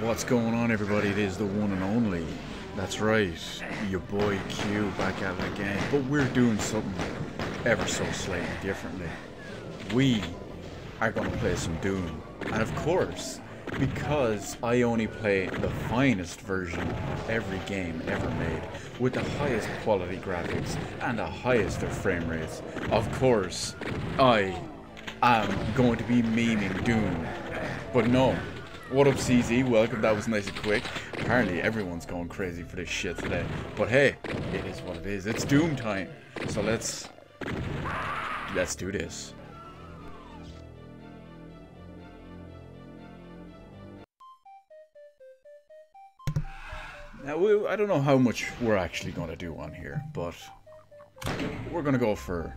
What's going on, everybody? It is the one and only. That's right, your boy Q back at it again. But we're doing something ever so slightly differently. We are going to play some Doom. And of course, because I only play the finest version of every game ever made, with the highest quality graphics and the highest of frame rates, of course, I am going to be memeing Doom. But no. What up, CZ? Welcome. That was nice and quick. Apparently everyone's going crazy for this shit today. But hey, it is what it is. It's Doom time. So let's do this. Now, I don't know how much we're actually going to do on here, but we're going to go for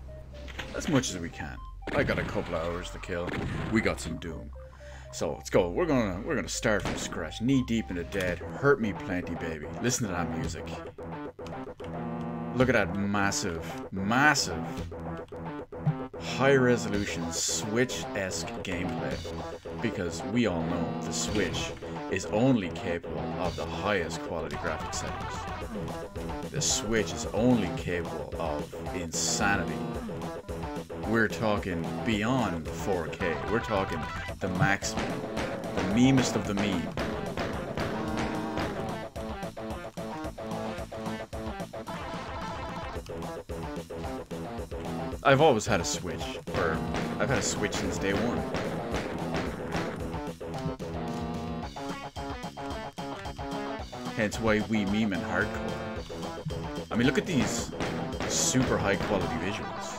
as much as we can. I got a couple of hours to kill. We got some Doom. So let's go. We're gonna start from scratch, knee deep in the dead. Hurt me plenty, baby. Listen to that music. Look at that massive, high resolution Switch-esque gameplay. Because we all know the Switch is only capable of the highest quality graphic settings. The Switch is only capable of insanity. We're talking beyond 4K. We're talking the maximum. The memest of the meme. I've always had a Switch. Or, I've had a Switch since day one. Hence why we meme in hardcore. I mean, look at these super high quality visuals.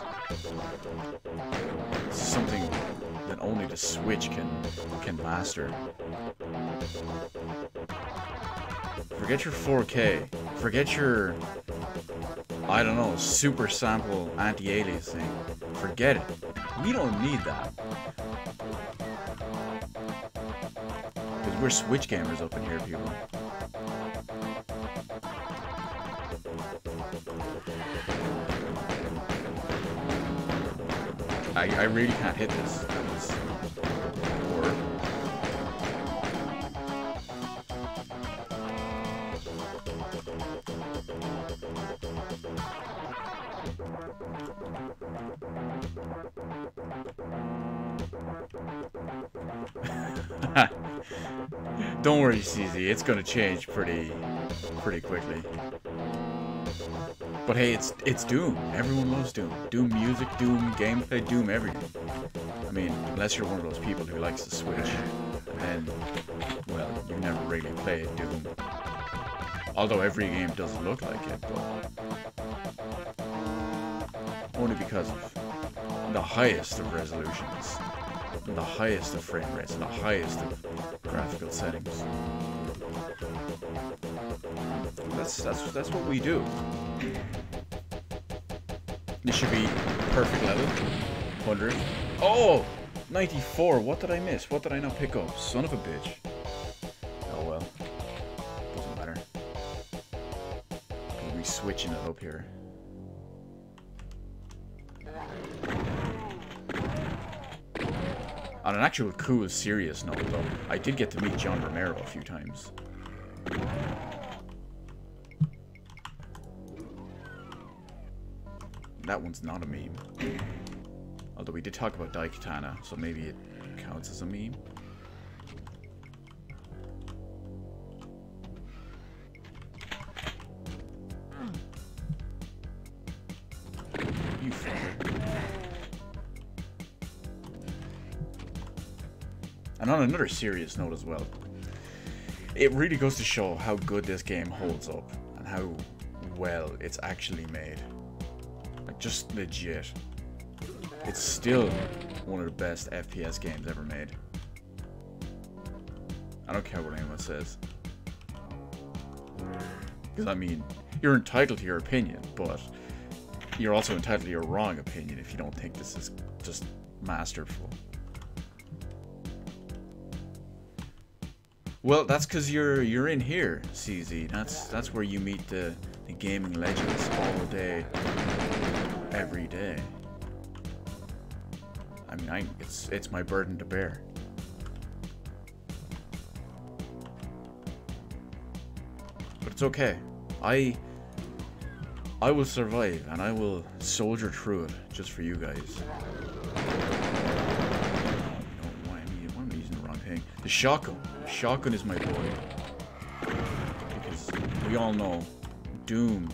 It's something that only the Switch can master. Forget your 4K. Forget your, I don't know, super sample anti-aliasing. Forget it. We don't need that. Because we're Switch gamers up in here, people. I really can't hit this. Don't worry, CZ. It's gonna change pretty quickly. But hey, it's Doom. Everyone loves Doom. Doom music, Doom gameplay, Doom everything. I mean, unless you're one of those people who likes the Switch, then, well, you never really played Doom. Although every game does look like it, but only because of the highest of resolutions, and the highest of frame rates, and the highest of graphical settings. That's what we do. This should be perfect level. 100. Oh! 94. What did I miss? What did I not pick up? Son of a bitch. Oh well. Doesn't matter. We'll be switching it up here. On an actual cool, serious note, though, I did get to meet John Romero a few times. That one's not a meme. Although we did talk about Daikatana, so maybe it counts as a meme. You fucker. And on another serious note as well, it really goes to show how good this game holds up and how well it's actually made. Like, just legit. It's still one of the best FPS games ever made. I don't care what anyone says. Because, I mean, you're entitled to your opinion, but you're also entitled to your wrong opinion if you don't think this is just masterful. Well, that's because you're in here, CZ. That's where you meet the gaming legends all day, every day. I mean, it's my burden to bear. But it's okay. I will survive, and I will soldier through it just for you guys. Why am I using the wrong thing? The shotgun. The shotgun is my boy. Because we all know Doom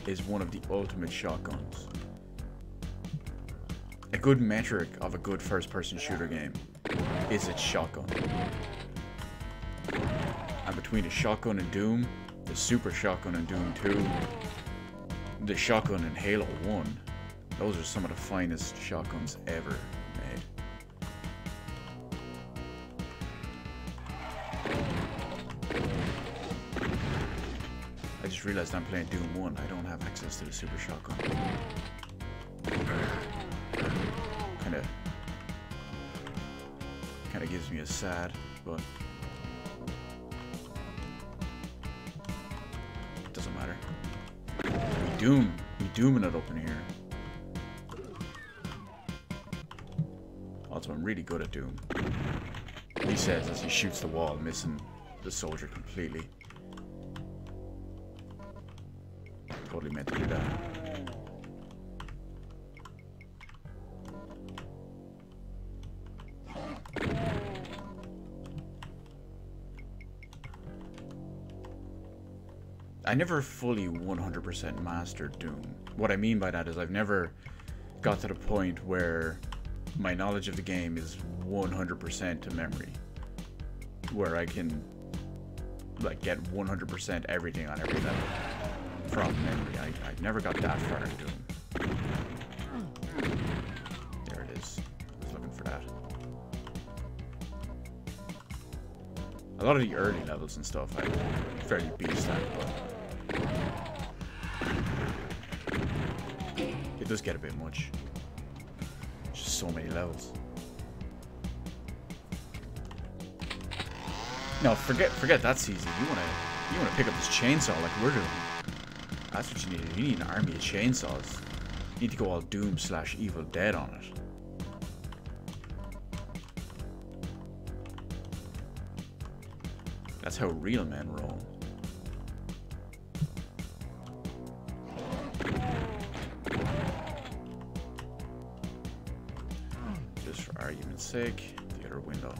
is one of the ultimate shotguns. A good metric of a good first-person shooter game is its shotgun. And between the shotgun in Doom, the super shotgun in Doom 2, the shotgun in Halo 1, those are some of the finest shotguns ever made. I just realized I'm playing Doom 1. I don't have access to the super shotgun. Kinda gives me a sad, but it doesn't matter. We dooming it up in here. Also, I'm really good at Doom. He says as he shoots the wall, missing the soldier completely. Totally meant to do that. I never fully 100% mastered Doom. What I mean by that is I've never got to the point where my knowledge of the game is 100% to memory. Where I can like get 100% everything on every level from memory. I never got that far in Doom. There it is. I was looking for that. A lot of the early levels and stuff I fairly beast at, but it does get a bit much. Just so many levels. No, forget that's easy. You wanna pick up this chainsaw like we're doing. That's what you need. You need an army of chainsaws. You need to go all Doom/Evil Dead on it. That's how real men roll. Just for argument's sake, the other window.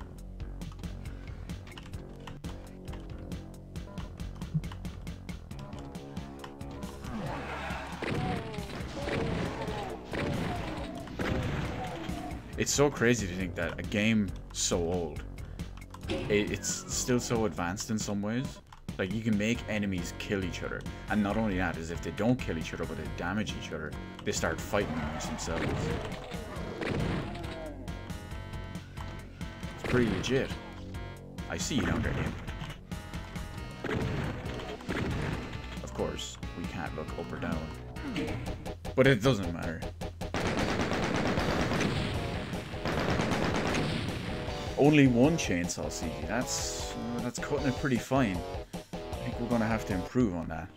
It's so crazy to think that a game so old, it's still so advanced in some ways. Like, you can make enemies kill each other, and not only that, is if they don't kill each other but they damage each other, they start fighting amongst themselves. It's pretty legit. I see you down there, Imp. Of course, we can't look up or down, but it doesn't matter. Only one chainsaw CG. That's cutting it pretty fine. I think we're gonna have to improve on that.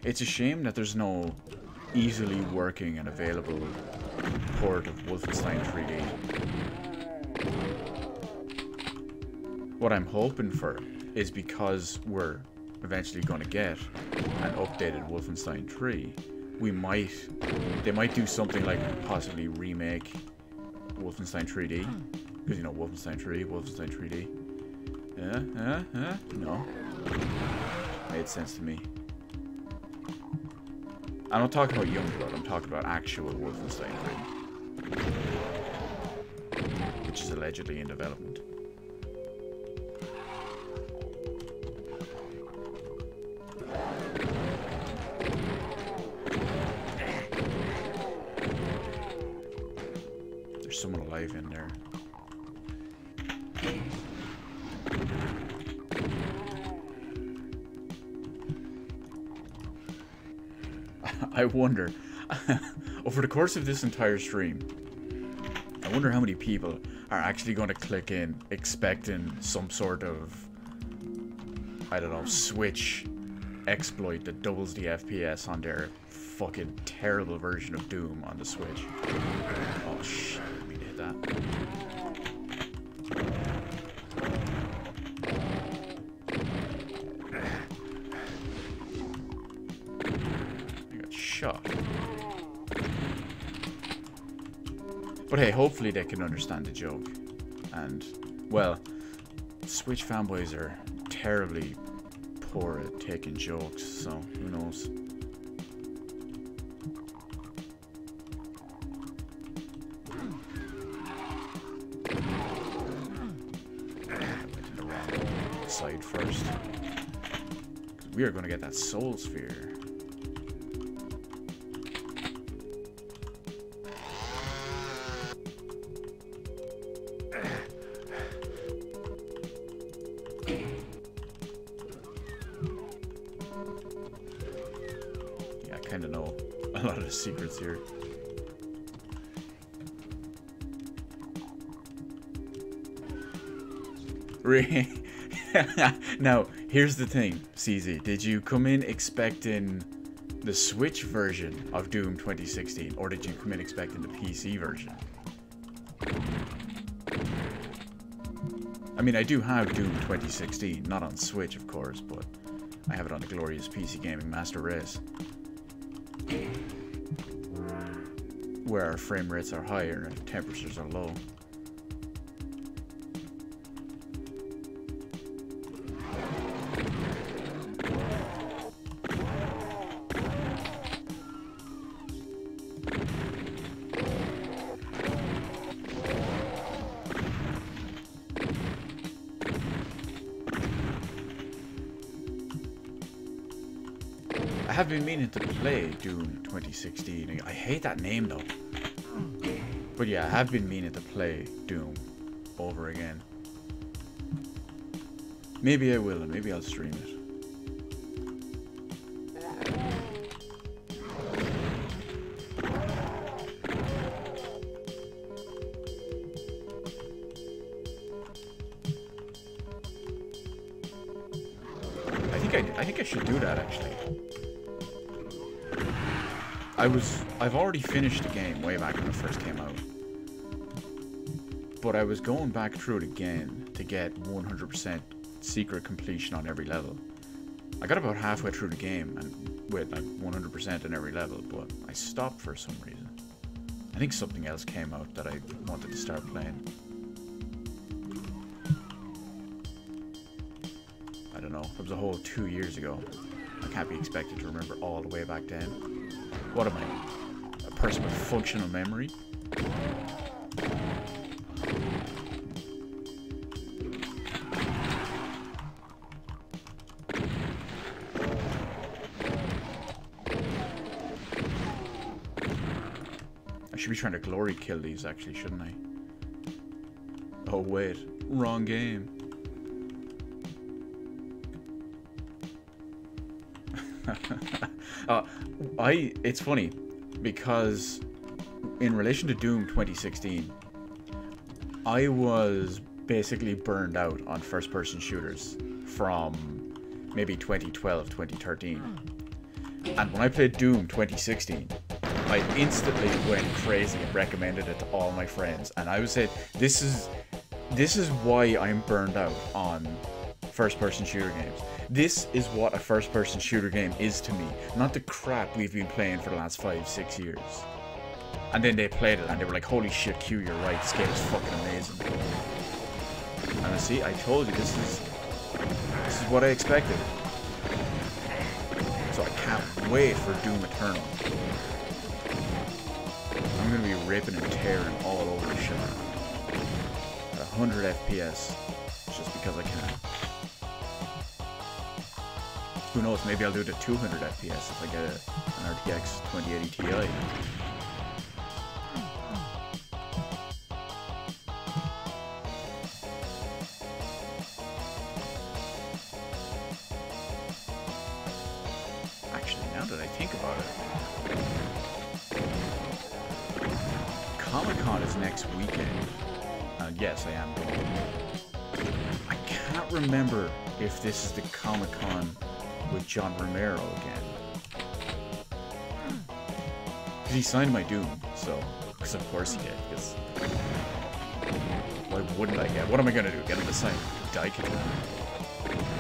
It's a shame that there's no easily working and available port of Wolfenstein 3D. What I'm hoping for is, because we're eventually gonna get an updated Wolfenstein 3, they might do something like possibly remake Wolfenstein 3D, because, you know, Wolfenstein 3, Wolfenstein 3D. No. Made sense to me. I'm not talking about Youngblood, I'm talking about actual Wolfenstein 3, which is allegedly in development. Someone alive in there. I wonder, over the course of this entire stream, I wonder how many people are actually going to click in expecting some sort of, I don't know, Switch exploit that doubles the FPS on their fucking terrible version of Doom on the Switch. Oh shit, I didn't mean to hit that. I got shot. But hey, hopefully they can understand the joke. And, well, Switch fanboys are terribly poor at taking jokes, so who knows. I went in the wrong side first. We are going to get that soul sphere. Yeah, I kind of know a lot of the secrets here. Now, here's the thing, CZ. Did you come in expecting the Switch version of Doom 2016, or did you come in expecting the PC version? I mean, I do have Doom 2016, not on Switch, of course, but I have it on the glorious PC Gaming Master Race, where our frame rates are higher and temperatures are low. I have been meaning to play Doom 2016. I hate that name though. But yeah, I have been meaning to play Doom over again. Maybe I will, and maybe I'll stream it. I think I should do that actually. I've already finished the game way back when it first came out. But I was going back through it again to get 100% secret completion on every level. I got about halfway through the game and with like 100% on every level, but I stopped for some reason. I think something else came out that I wanted to start playing. I don't know, it was a whole 2 years ago. I can't be expected to remember all the way back then. What am I? A person with functional memory? I should be trying to glory kill these actually, shouldn't I? Oh wait, wrong game. It's funny because in relation to Doom 2016, I was basically burned out on first-person shooters from maybe 2012, 2013. And when I played Doom 2016, I instantly went crazy and recommended it to all my friends. And I would say, this is why I'm burned out on first-person shooter games. This is what a first-person shooter game is to me, not the crap we've been playing for the last 5-6 years. And then they played it and they were like, holy shit, Q, you're right, this game is fucking amazing. And see, I told you, this is what I expected. So I can't wait for Doom Eternal. I'm gonna be ripping and tearing all over the shit at 100 FPS, just because I can. Who knows, maybe I'll do it at 200 FPS if I get an RTX 2080 Ti. Actually, now that I think about it, Comic-Con is next weekend. Yes, I am going. I can't remember if this is the Comic-Con with John Romero again. Because he signed my Doom, so... Because of course he did, because... Why wouldn't I get? What am I gonna do? Get him to sign Daikatana?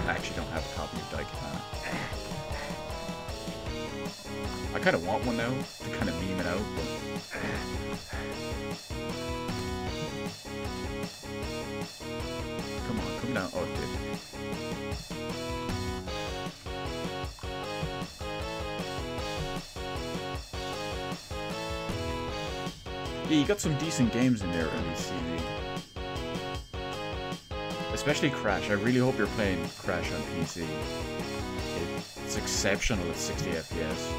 I actually don't have a copy of Daikatana. I kind of want one now, to kind of meme it out, but... Come on, come down. Oh, it did. Yeah, you got some decent games in there, early CV. Especially Crash. I really hope you're playing Crash on PC. It's exceptional at 60 FPS.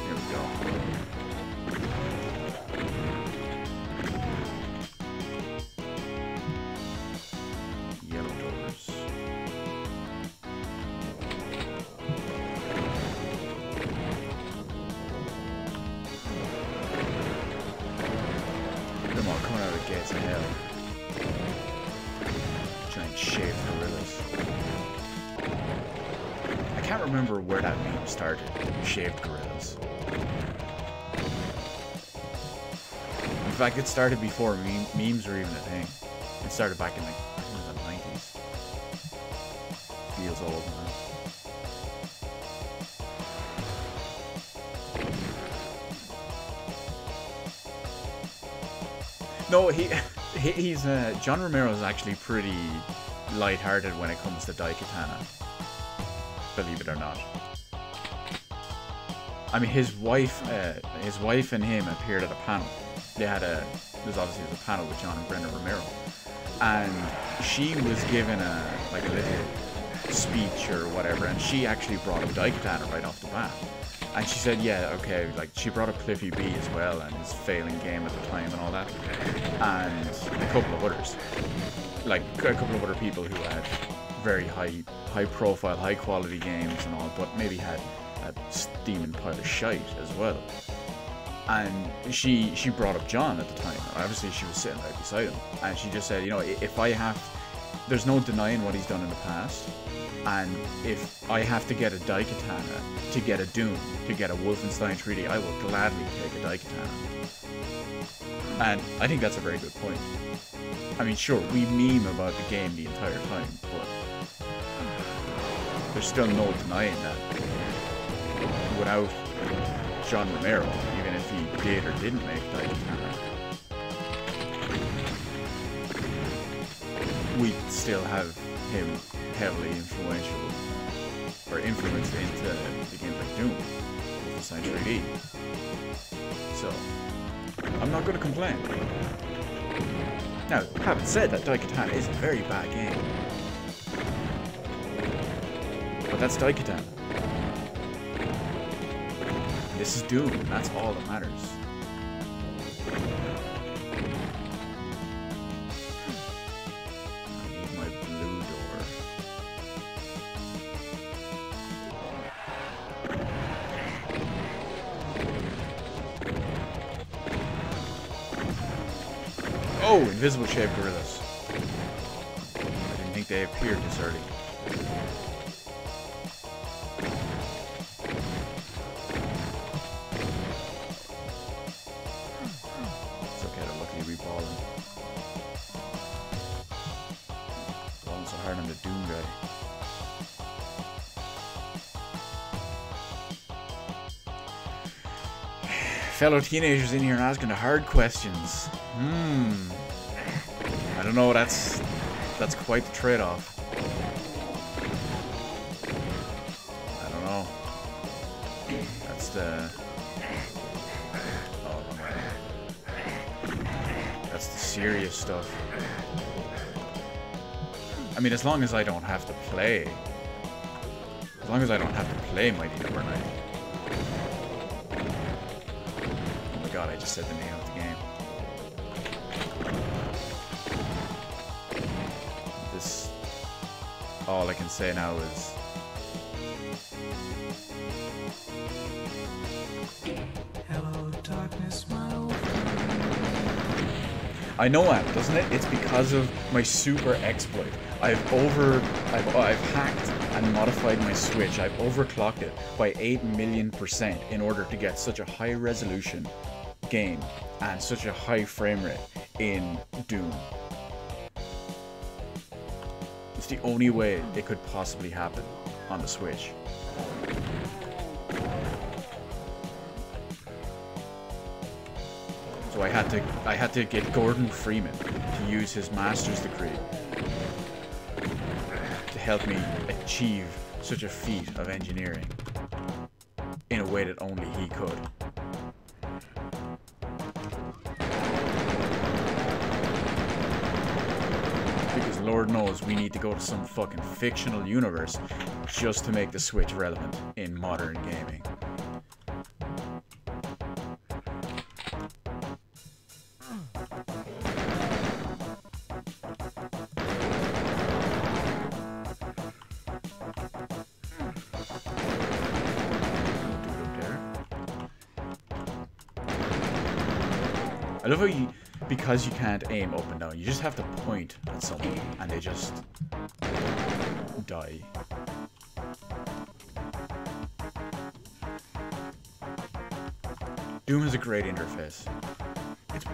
Here we go. Yellow doors. Come on, coming out of the gates of hell. Giant shaved gorillas. I can't remember where that meme started. Shaved gorillas. In fact, it started before memes were even a thing. It started back in like the 90s. Feels old now. No, he's John Romero is actually pretty lighthearted when it comes to Daikatana. Believe it or not. I mean, his wife and him appeared at a panel. There's obviously a panel with John and Brenda Romero, and she was given a little speech or whatever, and she actually brought up Daikatana right off the bat. And she said, yeah, okay, like, she brought up Cliffy B as well, and his failing game at the time and all that. And a couple of others. Like, a couple of other people who had very high profile, high quality games and all, but maybe had a steaming pile of shite as well. And she brought up John at the time, and obviously she was sitting right beside him. And she just said, you know, there's no denying what he's done in the past. And if I have to get a Daikatana to get a Doom, to get a Wolfenstein 3D, I will gladly take a Daikatana. And I think that's a very good point. I mean, sure, we meme about the game the entire time, but there's still no denying that without John Romero, even if he did or didn't make Daikatana, we still have him heavily influential, or influenced into the games like Doom, Wolfenstein 3D. So, I'm not going to complain. Now, having said that, Daikatana is a very bad game. But that's Daikatana. This is Doom, and that's all that matters. Oh, invisible shaved gorillas. I didn't think they appeared this early. It's okay to luckily reballing. Balling so hard on the Doom guy. Fellow teenagers in here and asking the hard questions. I don't know, that's quite the trade-off. I don't know. That's the... Oh, that's the serious stuff. I mean, as long as I don't have to play. As long as I don't have to play Mighty Number 9. Oh my god, I just said the name of the game. All I can say now is hello, darkness, my old friend. I know that, doesn't it? It's because of my super exploit. I've hacked and modified my Switch. I've overclocked it by 8,000,000% in order to get such a high resolution game and such a high frame rate in Doom. It's the only way it could possibly happen on the Switch. So I had to get Gordon Freeman to use his master's degree to help me achieve such a feat of engineering in a way that only he could. Because Lord knows we need to go to some fucking fictional universe just to make the Switch relevant in modern gaming. I love how you, because you can't aim up and down, you just have to point at someone and they just die. Doom has a great interface.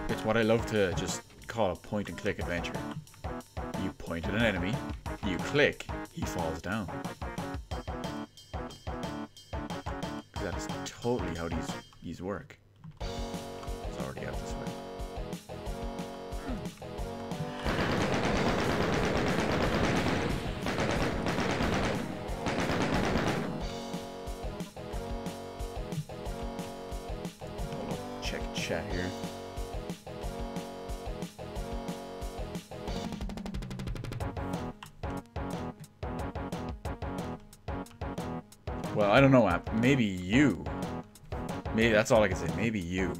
It's what I love to just call a point and click adventure. You point at an enemy, you click, he falls down. Because that is totally how these work. It's already out this way. Check chat here. Well, I don't know, App. Maybe you. Maybe that's all I can say. Maybe you.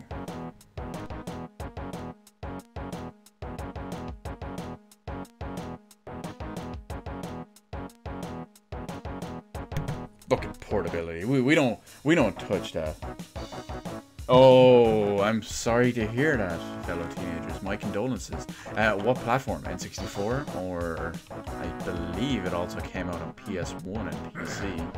Look at portability. We don't touch that. Oh, I'm sorry to hear that, fellow teenagers. My condolences. What platform? N64? Or I believe it also came out on PS1 and PC.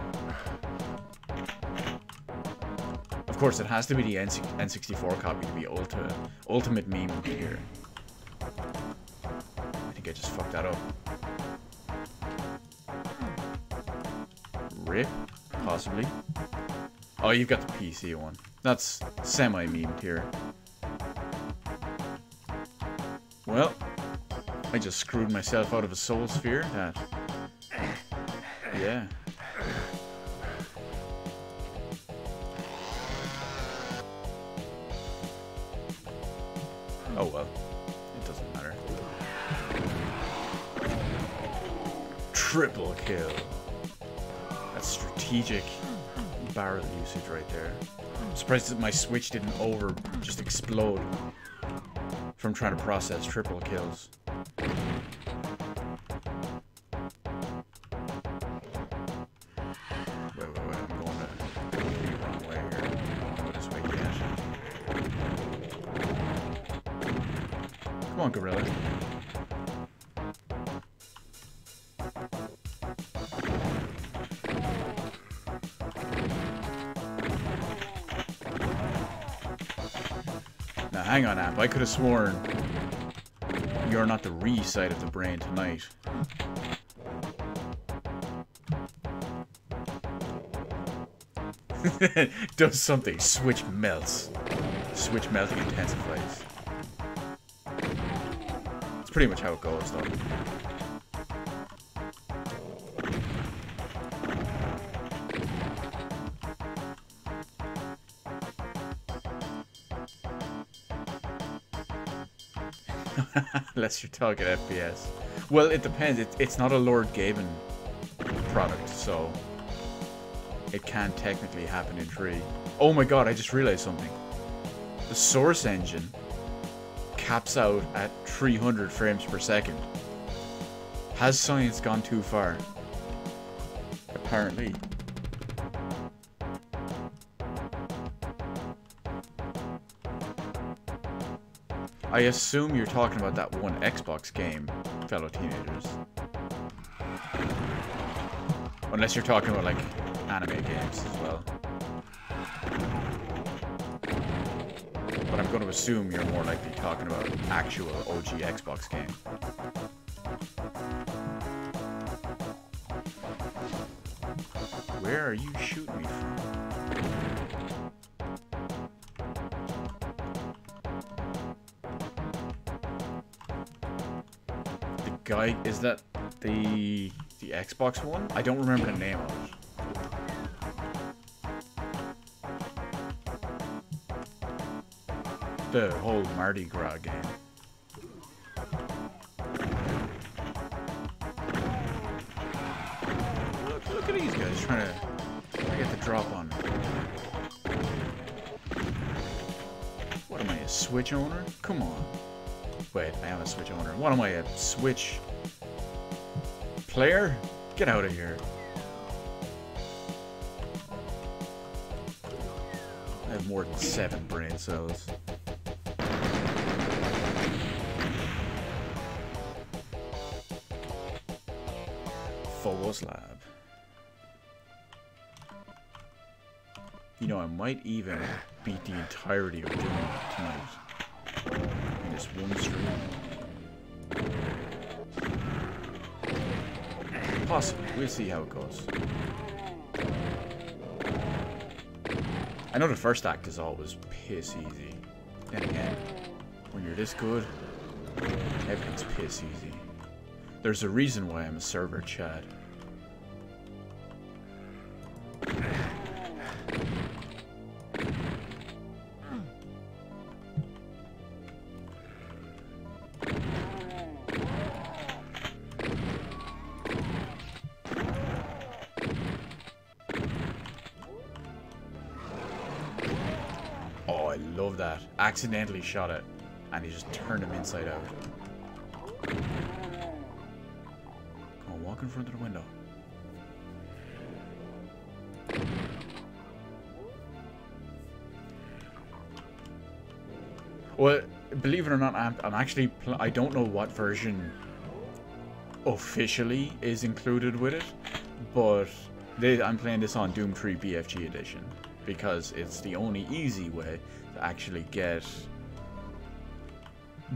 Of course, it has to be the N64 copy to be ultimate meme here. I think I just fucked that up. RIP? Possibly. Oh, you've got the PC one. That's semi-memed here. Well, I just screwed myself out of a soul sphere. That... yeah. Oh well. It doesn't matter. Triple kill. That's strategic barrel usage right there. I'm surprised that my Switch didn't just explode from trying to process triple kills. Wait, I'm going the wrong way here. I'll go this way yet. Come on, Gorilla. Hang on, App. I could have sworn you're not the re side of the brain tonight. Does something. Switch melts. Switch melting intensifies. It's pretty much how it goes, though. Unless you're talking FPS. Well, it depends. It's not a Lord Gaben product, so it can technically happen in 3. Oh my god, I just realized something. The Source engine caps out at 300 frames per second. Has science gone too far? Apparently. I assume you're talking about that one Xbox game, fellow teenagers. Unless you're talking about like anime games as well. But I'm going to assume you're more likely talking about actual OG Xbox game. Where are you shooting me from? The guy, is that the Xbox one? I don't remember the name of it. The whole Mardi Gras game. Look at these guys trying to get the drop on me. What am I, a Switch owner? Come on. Wait, I am a Switch owner. What am I, a Switch player? Get out of here. I have more than 7 brain cells. Phobos Lab. You know, I might even beat the entirety of Doom tonight. In this one stream. Possibly. We'll see how it goes. I know the first act is always piss easy. Then again, when you're this good, everything's piss easy. There's a reason why I'm a server, Chad. Oh, I love that. Accidentally shot it, and he just turned him inside out. Walk in front of the window. Well, believe it or not, I'm actually I don't know what version officially is included with it, but I'm playing this on Doom 3 BFG edition because it's the only easy way to actually get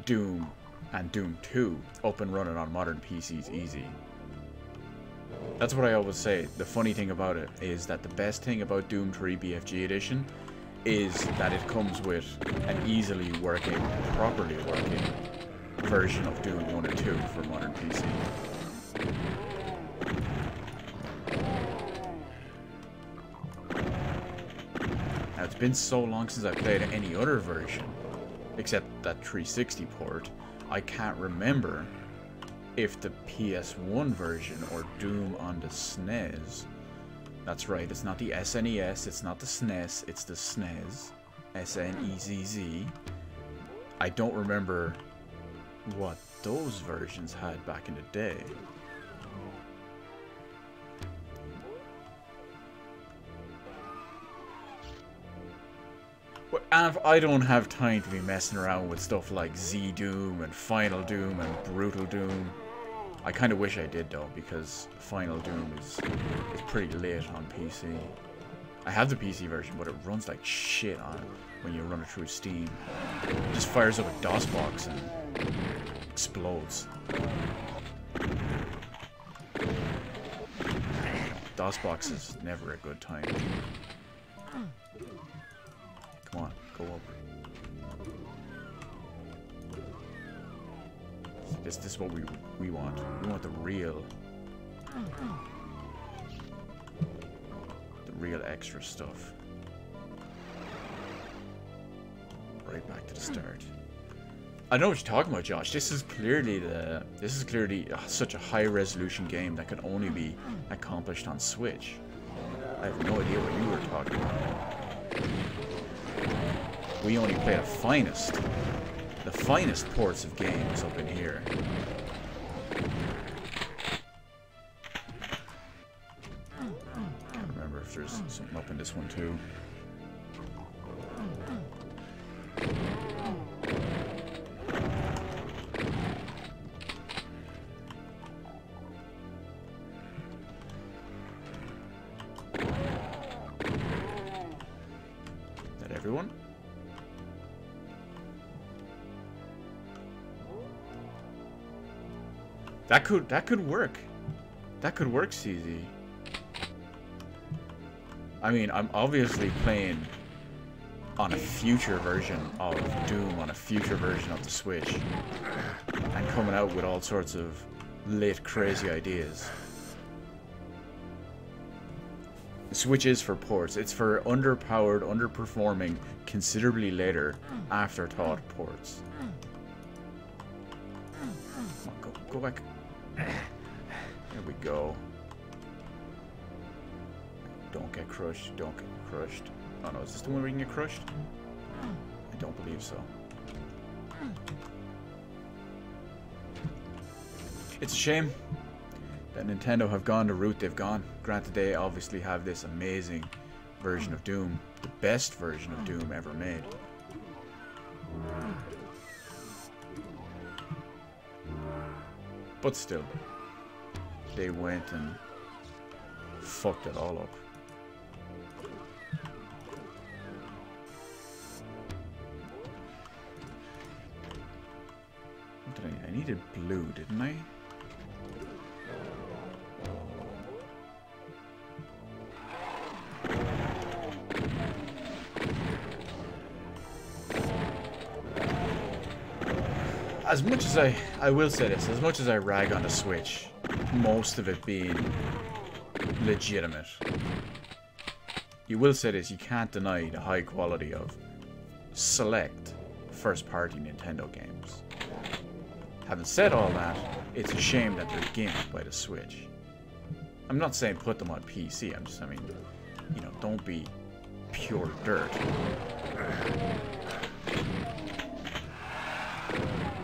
Doom and Doom 2 up and running on modern PCs easy. That's what I always say. The funny thing about it is that the best thing about Doom 3 BFG edition is that it comes with an easily working, properly working version of Doom 1 and 2 for modern PC. Now, it's been so long since I played any other version, except that 360 port, I can't remember if the PS1 version or Doom on the SNES. That's right, it's not the SNES, it's not the SNES, it's the SNES. SNEZZ. I don't remember what those versions had back in the day. And I don't have time to be messing around with stuff like Z-Doom and Final Doom and Brutal Doom. I kind of wish I did though, because Final Doom is pretty lit on PC. I have the PC version, but it runs like shit on it when you run it through Steam. It just fires up a DOSBox and explodes. DOSBox is never a good time. Come on, go up. This is what we want. We want the real extra stuff. Right back to the start. I know what you're talking about, Josh. This is clearly such a high resolution game that can only be accomplished on Switch. I have no idea what you were talking about. We only play the finest ports of games up in here. Can't remember if there's something up in this one too. That could work. That could work, CZ. I mean, I'm obviously playing on a future version of Doom, on a future version of the Switch, and coming out with all sorts of lit, crazy ideas. The Switch is for ports. It's for underpowered, underperforming, considerably later, afterthought ports. Come on, go back. There we go. Don't get crushed. Don't get crushed. Oh no, is this the one where you can get crushed? I don't believe so. It's a shame that Nintendo have gone the route they've gone. Granted, they obviously have this amazing version of Doom. The best version of Doom ever made. But still, they went and fucked it all up. I needed blue, didn't I? As much as I will say this, as much as I rag on the Switch, most of it being legitimate, you will say this, you can't deny the high quality of select first-party Nintendo games. Having said all that, it's a shame that they're gimped by the Switch. I'm not saying put them on PC, I mean, you know, don't be pure dirt.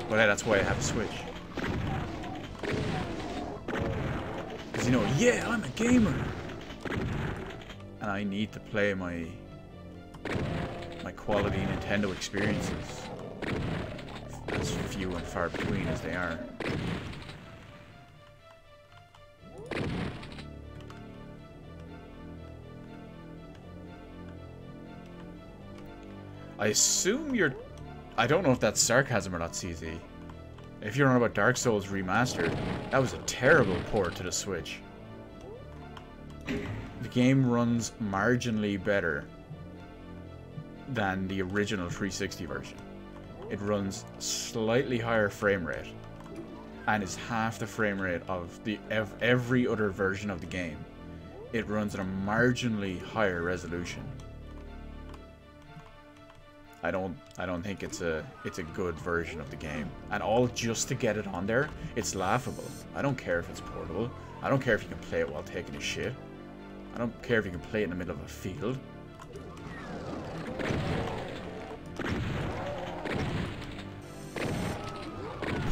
But yeah, that's why I have a Switch. Because, you know, yeah, I'm a gamer! And I need to play my quality Nintendo experiences. As few and far between as they are. I assume you're... I don't know if that's sarcasm or not, CZ. If you're on about Dark Souls Remastered, that was a terrible port to the Switch. The game runs marginally better than the original 360 version. It runs slightly higher frame rate and is half the frame rate of every other version of the game. It runs at a marginally higher resolution. I don't think it's a good version of the game. And all just to get it on there, it's laughable. I don't care if it's portable. I don't care if you can play it while taking a shit. I don't care if you can play it in the middle of a field.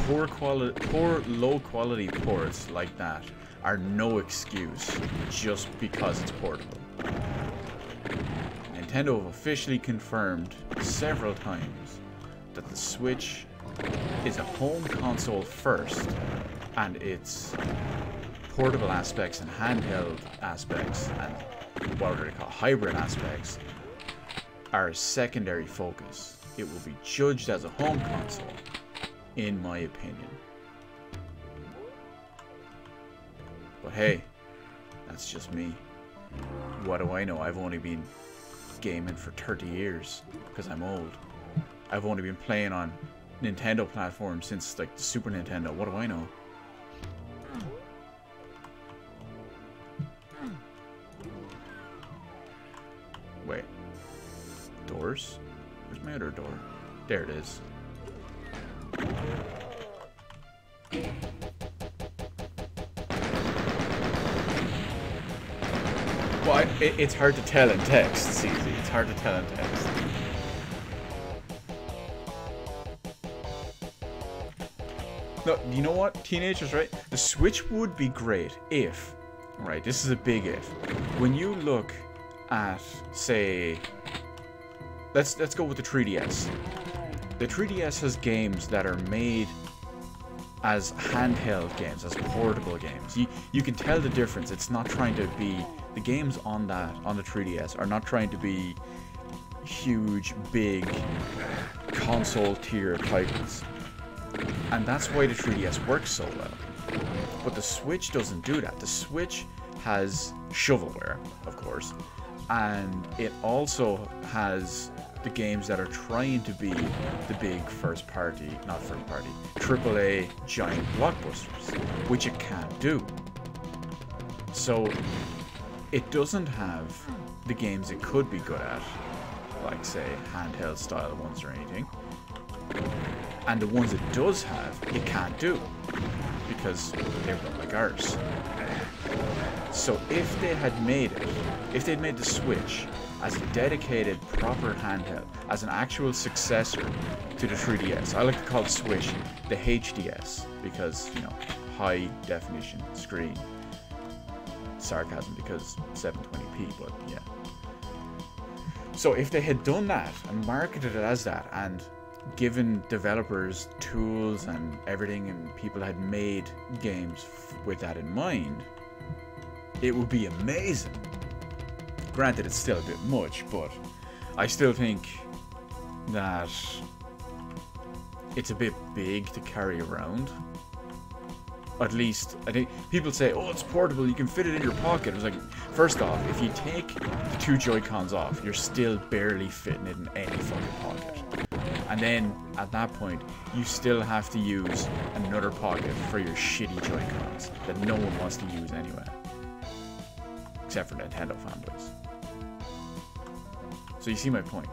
Poor low-quality ports like that are no excuse just because it's portable. Nintendo have officially confirmed several times that the Switch is a home console first, and its portable aspects and handheld aspects and what they call hybrid aspects are a secondary focus. It will be judged as a home console, in my opinion. But hey, that's just me. What do I know? I've only been gaming for 30 years because I'm old. I've only been playing on Nintendo platforms since like the Super Nintendo. What do I know? Wait. Doors? Where's my other door? There it is. Well, it's hard to tell in text, CZ. It's hard to tell in text. No, you know what? Teenagers, right? The Switch would be great if, right, this is a big if, when you look at, say, let's go with the 3DS. The 3DS has games that are made as handheld games, as portable games. You can tell the difference. It's not trying to be... The games on the 3DS are not trying to be huge, big, console tier titles. And that's why the 3DS works so well. But the Switch doesn't do that. The Switch has shovelware, of course, and it also has the games that are trying to be the big AAA giant blockbusters, which it can't do. So it doesn't have the games it could be good at, like say handheld style ones or anything. And the ones it does have, it can't do, because they're not like ours. So if they had made it, if they'd made the Switch as a dedicated, proper handheld, as an actual successor to the 3DS, I like to call the Switch the HDS, because, you know, high definition screen. Sarcasm, because 720p, but yeah. So if they had done that and marketed it as that, and given developers tools and everything, and people had made games with that in mind, it would be amazing. Granted, it's still a bit much, but I still think that it's a bit big to carry around. At least, I think people say, oh, it's portable, you can fit it in your pocket. It was like, first off, if you take the 2 Joy-Cons off, you're still barely fitting it in any fucking pocket. And then, at that point, you still have to use another pocket for your shitty Joy-Cons that no one wants to use anyway. Except for Nintendo fanboys. So you see my point.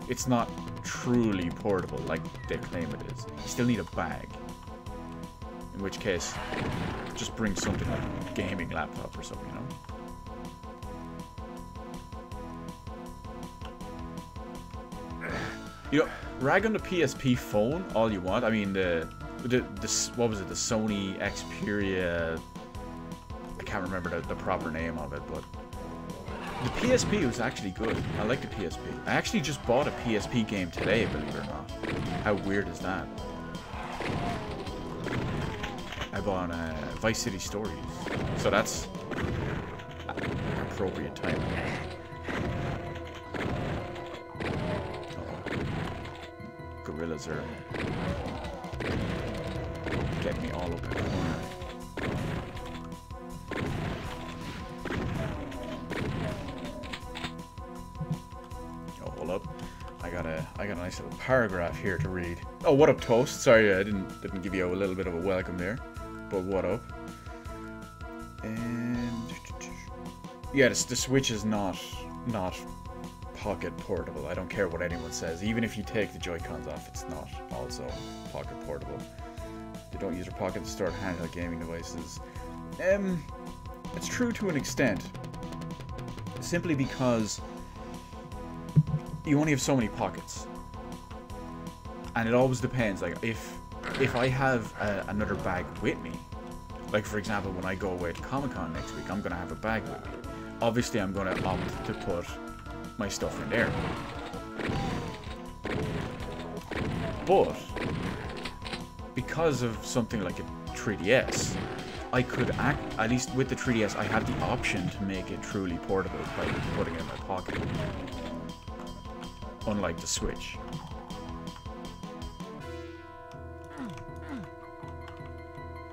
It's not truly portable like they claim it is. You still need a bag. In which case, just bring something like a gaming laptop or something, you know? You know, rag on the PSP phone all you want. I mean, what was it? The Sony Xperia. I can't remember the proper name of it, but the PSP was actually good. I like the PSP. I actually just bought a PSP game today, believe it or not. How weird is that? I bought Vice City Stories, so that's appropriate time. Gorillas are getting me all up in the corner. Oh, hold up! I got a nice little paragraph here to read. Oh, what up, Toast? Sorry, I didn't give you a little bit of a welcome there. But what up? And yeah, the Switch is not pocket portable. I don't care what anyone says. Even if you take the Joy-Cons off, it's not also pocket portable. They don't use their pocket to store handheld gaming devices. It's true to an extent. Simply because you only have so many pockets, and it always depends. Like if I have another bag with me, like for example, when I go away to Comic-Con next week, I'm going to have a bag with me. Obviously, I'm going to opt to put my stuff in there. But because of something like a 3DS, I could at least with the 3DS, I have the option to make it truly portable by putting it in my pocket. Unlike the Switch.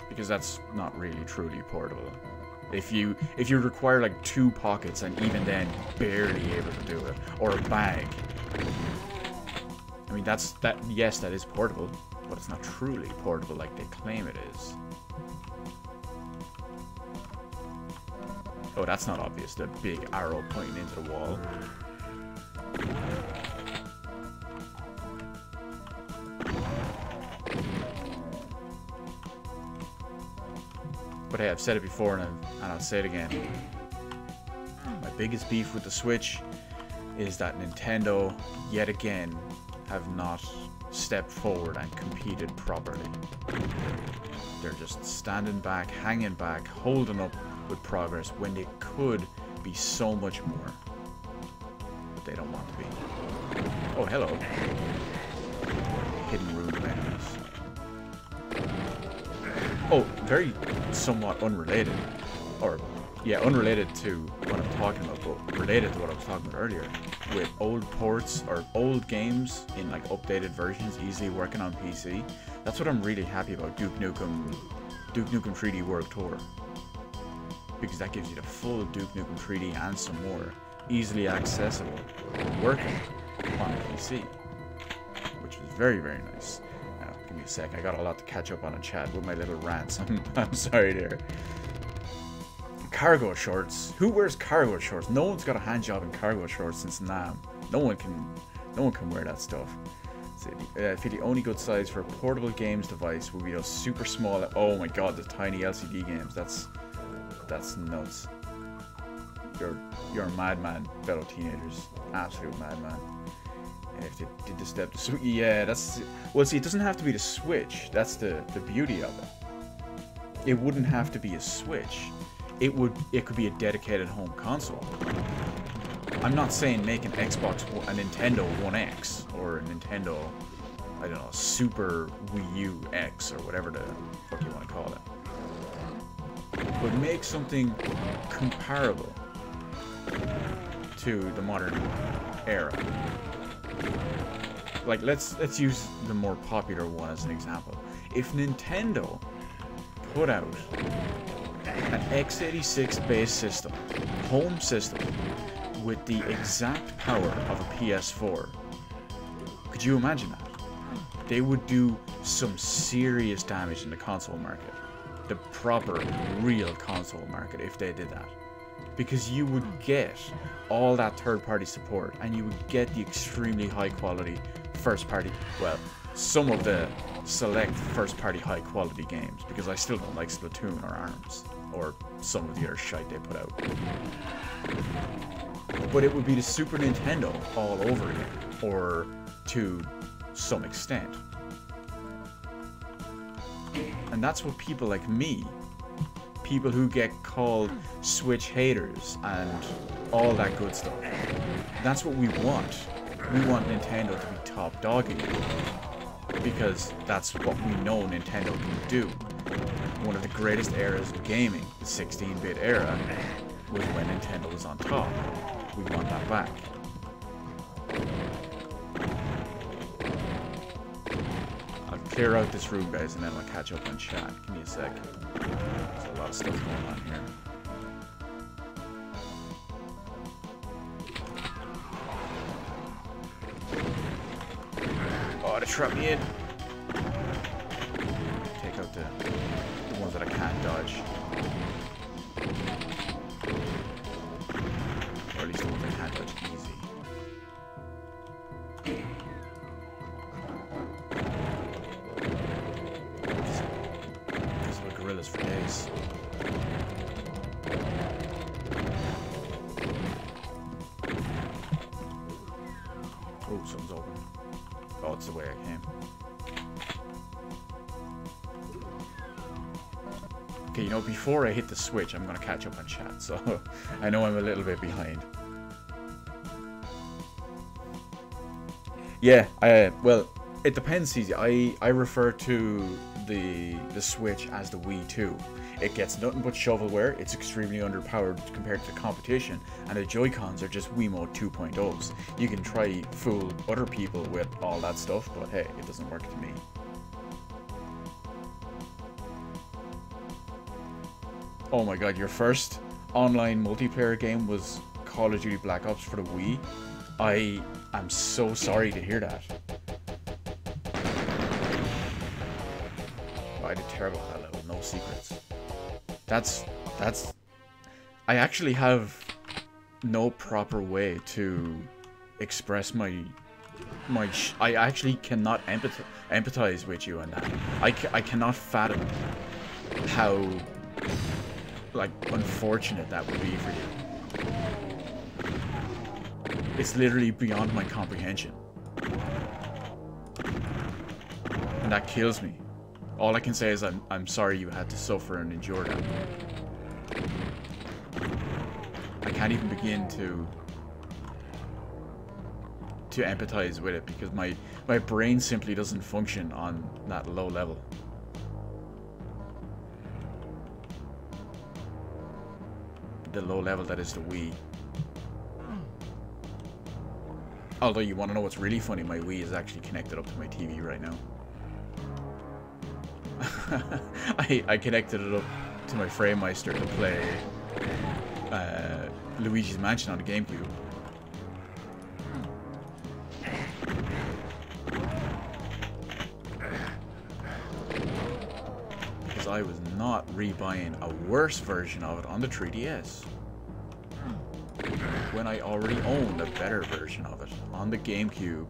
Because that's not really truly portable. If you require like 2 pockets, and even then barely able to do it, or a bag. I mean yes, that is portable, but it's not truly portable like they claim it is. Oh, that's not obvious, the big arrow pointing into the wall. But hey, I've said it before, and I'll say it again. My biggest beef with the Switch is that Nintendo, yet again, have not stepped forward and competed properly. They're just standing back, hanging back, holding up with progress when they could be so much more. But they don't want to be. Oh, hello. Hidden rune of enemies. Oh, very somewhat unrelated. Or, yeah, unrelated to what I'm talking about, but related to what I was talking about earlier. With old ports or old games in like updated versions easily working on PC. That's what I'm really happy about Duke Nukem Duke Nukem 3D World Tour, because that gives you the full Duke Nukem 3D and some more, easily accessible, working on a PC, which was very, very nice. Now, give me a sec, I got a lot to catch up on in chat with my little rants. I'm sorry there. Cargo shorts. Who wears cargo shorts? No one's got a hand job in cargo shorts since NAM. No one can wear that stuff. So, I feel the only good size for a portable games device would be those super small. Oh my god, the tiny LCD games. That's nuts. You're a madman, fellow teenagers. Absolute madman. If they did the step to Switch, yeah, that's well. See, it doesn't have to be the Switch. That's the beauty of it. It wouldn't have to be a Switch. It could be a dedicated home console. I'm not saying make an Xbox, a Nintendo 1X, or a Nintendo, I don't know, Super Wii U X, or whatever the fuck you want to call it. But make something comparable to the modern era. Like, let's use the more popular one as an example. If Nintendo put out an x86 based system, home system, with the exact power of a PS4, could you imagine that? They would do some serious damage in the console market, the proper, real console market, if they did that. Because you would get all that third-party support, and you would get the extremely high-quality first-party, well, some of the select first-party high-quality games, because I still don't like Splatoon or ARMS, or some of the other shite they put out. But it would be the Super Nintendo all over again, or to some extent. And that's what people like me, people who get called Switch haters and all that good stuff, that's what we want. We want Nintendo to be top dog again, because that's what we know Nintendo can do. One of the greatest eras of gaming, the 16-bit era, was when Nintendo was on top. We want that back. I'll clear out this room, guys, and then I'll catch up on chat. Give me a sec. There's a lot of stuff going on here. Oh, they trapped me in. Take out the ones that I can't dodge. Or at least the ones I can't dodge easy. These were gorillas for days. Oh, something's open. Oh, it's the way I came. Okay, you know, before I hit the Switch, I'm gonna catch up on chat, so I know I'm a little bit behind. Yeah, well, it depends, CZ. I refer to the Switch as the Wii 2. It gets nothing but shovelware, it's extremely underpowered compared to the competition, and the Joy-Cons are just Wiimote 2.0s. You can try fool other people with all that stuff, but hey, it doesn't work to me. Oh my god, your first online multiplayer game was Call of Duty Black Ops for the Wii? I am so sorry to hear that. Oh, I did terrible at that level, no secrets. That's... I actually have no proper way to express I actually cannot empathize with you on that. I cannot fathom how, like, unfortunate that would be for you. It's literally beyond my comprehension. And that kills me. All I can say is I'm sorry you had to suffer and endure that. I can't even begin to empathize with it, because my brain simply doesn't function on that low level. The low level that is the Wii. Although, you want to know what's really funny? My Wii is actually connected up to my TV right now. I connected it up to my FrameMeister to play Luigi's Mansion on the GameCube. Because I was not rebuying a worse version of it on the 3DS. When I already owned a better version of it on the GameCube.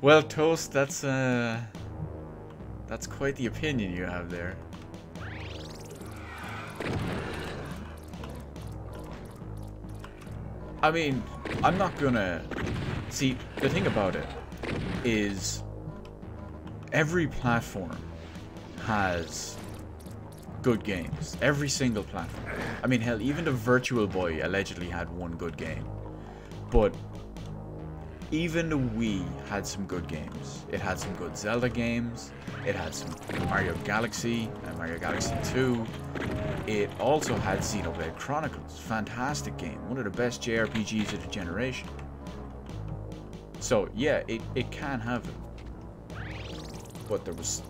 Well, Toast, that's quite the opinion you have there. I mean, I'm not gonna... See, the thing about it is every platform has good games. Every single platform. I mean, hell, even the Virtual Boy allegedly had one good game. But even the Wii had some good games. It had some good Zelda games. It had some Mario Galaxy and Mario Galaxy 2. It also had Xenoblade Chronicles. Fantastic game. One of the best JRPGs of the generation. So, yeah, it can have it. But there was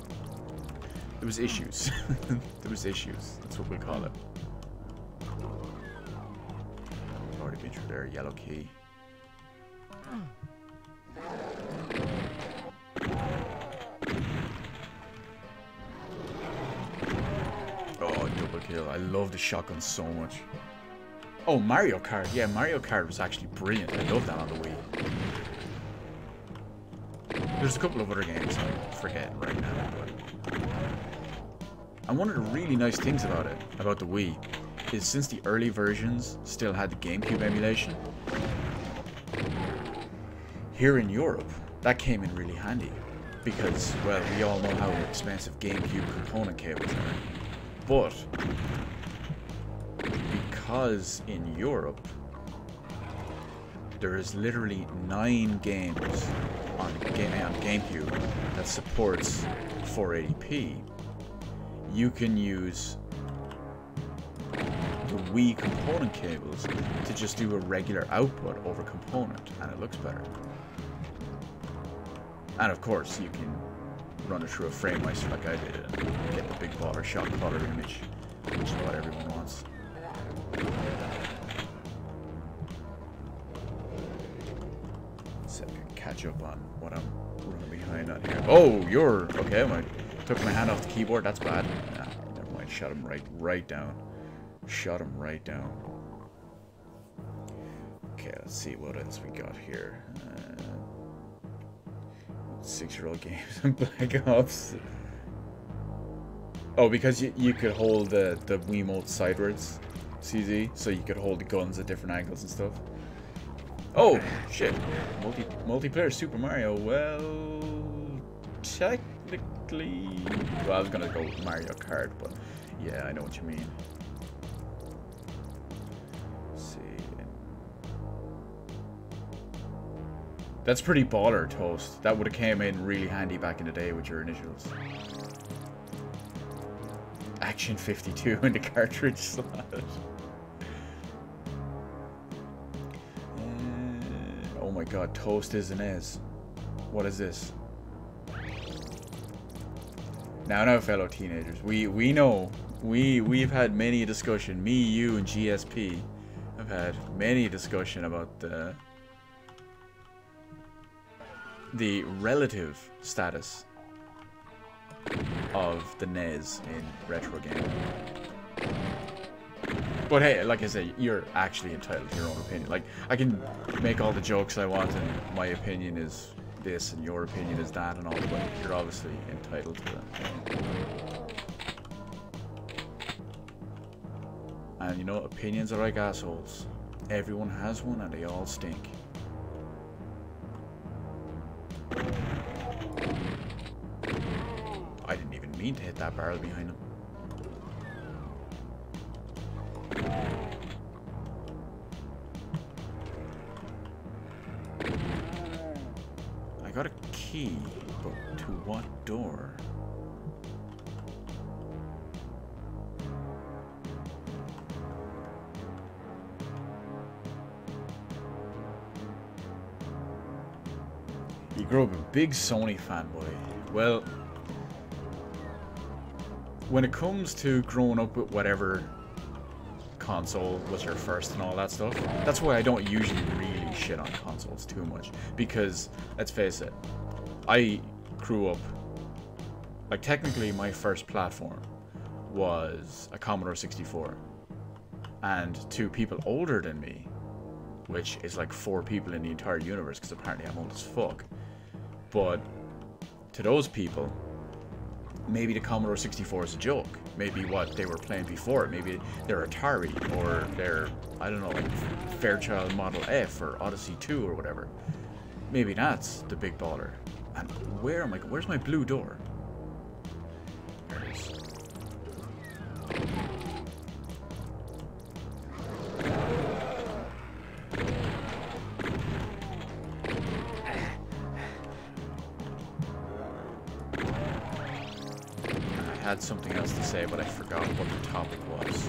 issues. There was issues. That's what we call it. I've already been through there. Yellow key. Oh, double kill. I love the shotgun so much. Oh, Mario Kart. Yeah, Mario Kart was actually brilliant. I love that on the Wii. There's a couple of other games I'm forgetting right now. But... And one of the really nice things about it, about the Wii, is since the early versions still had the GameCube emulation, here in Europe, that came in really handy. Because, well, we all know how expensive GameCube component cables are. But, because in Europe, there is literally 9 games on GameCube that supports 480p, you can use the Wii component cables to just do a regular output over component, and it looks better. And of course, you can run it through a FrameMeister like I did and get the big baller shot color image, which is what everyone wants. So I can catch up on what I'm running behind on here. Oh, you're okay. I took my hand off the keyboard. That's bad. Nah, never mind. Shot him right down. Shot him right down. Okay, let's see what else we got here. 6-year-old games and Black Ops. Oh, because you could hold the Wiimote sideways, CZ, so you could hold the guns at different angles and stuff. Oh, shit. Multiplayer Super Mario. Well, technically... Well, I was gonna go with Mario Kart, but yeah, I know what you mean. That's pretty baller, Toast. That would have came in really handy back in the day with your initials. Action 52 in the cartridge slot. Oh my god, Toast is an S. What is this? Now, fellow teenagers, we know. We've had many a discussion. Me, you, and GSP have had many a discussion about the relative status of the NES in retro gaming. But hey, like I said, you're actually entitled to your own opinion. Like, I can make all the jokes I want and my opinion is this and your opinion is that and all, but you're obviously entitled to that. And you know, opinions are like assholes. Everyone has one and they all stink. I didn't even mean to hit that barrel behind him. I got a key, but to what door? You grew up a big Sony fanboy. Well, when it comes to growing up with whatever console was your first and all that stuff, that's why I don't usually really shit on consoles too much. Because, let's face it, I grew up, like technically my first platform was a Commodore 64. And to people older than me, which is like 4 people in the entire universe, because apparently I'm old as fuck. But to those people, maybe the Commodore 64 is a joke. Maybe what they were playing before, maybe they're Atari, or they're, I don't know, like Fairchild Model F or Odyssey 2 or whatever. Maybe that's the big baller. And where am I? Where's my blue door? There it is. I had something else to say, but I forgot what the topic was.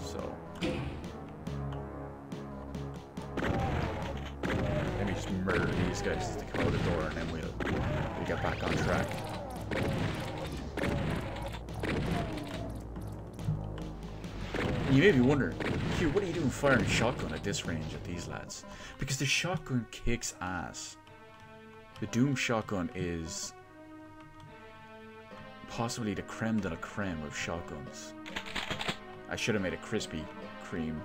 So let me just murder these guys as they come out the door, and then we'll get back on track. You may be wondering, Q, what are you doing firing a shotgun at this range at these lads? Because the shotgun kicks ass. The Doom shotgun is possibly the creme de la creme of shotguns. I should have made a Krispy Kreme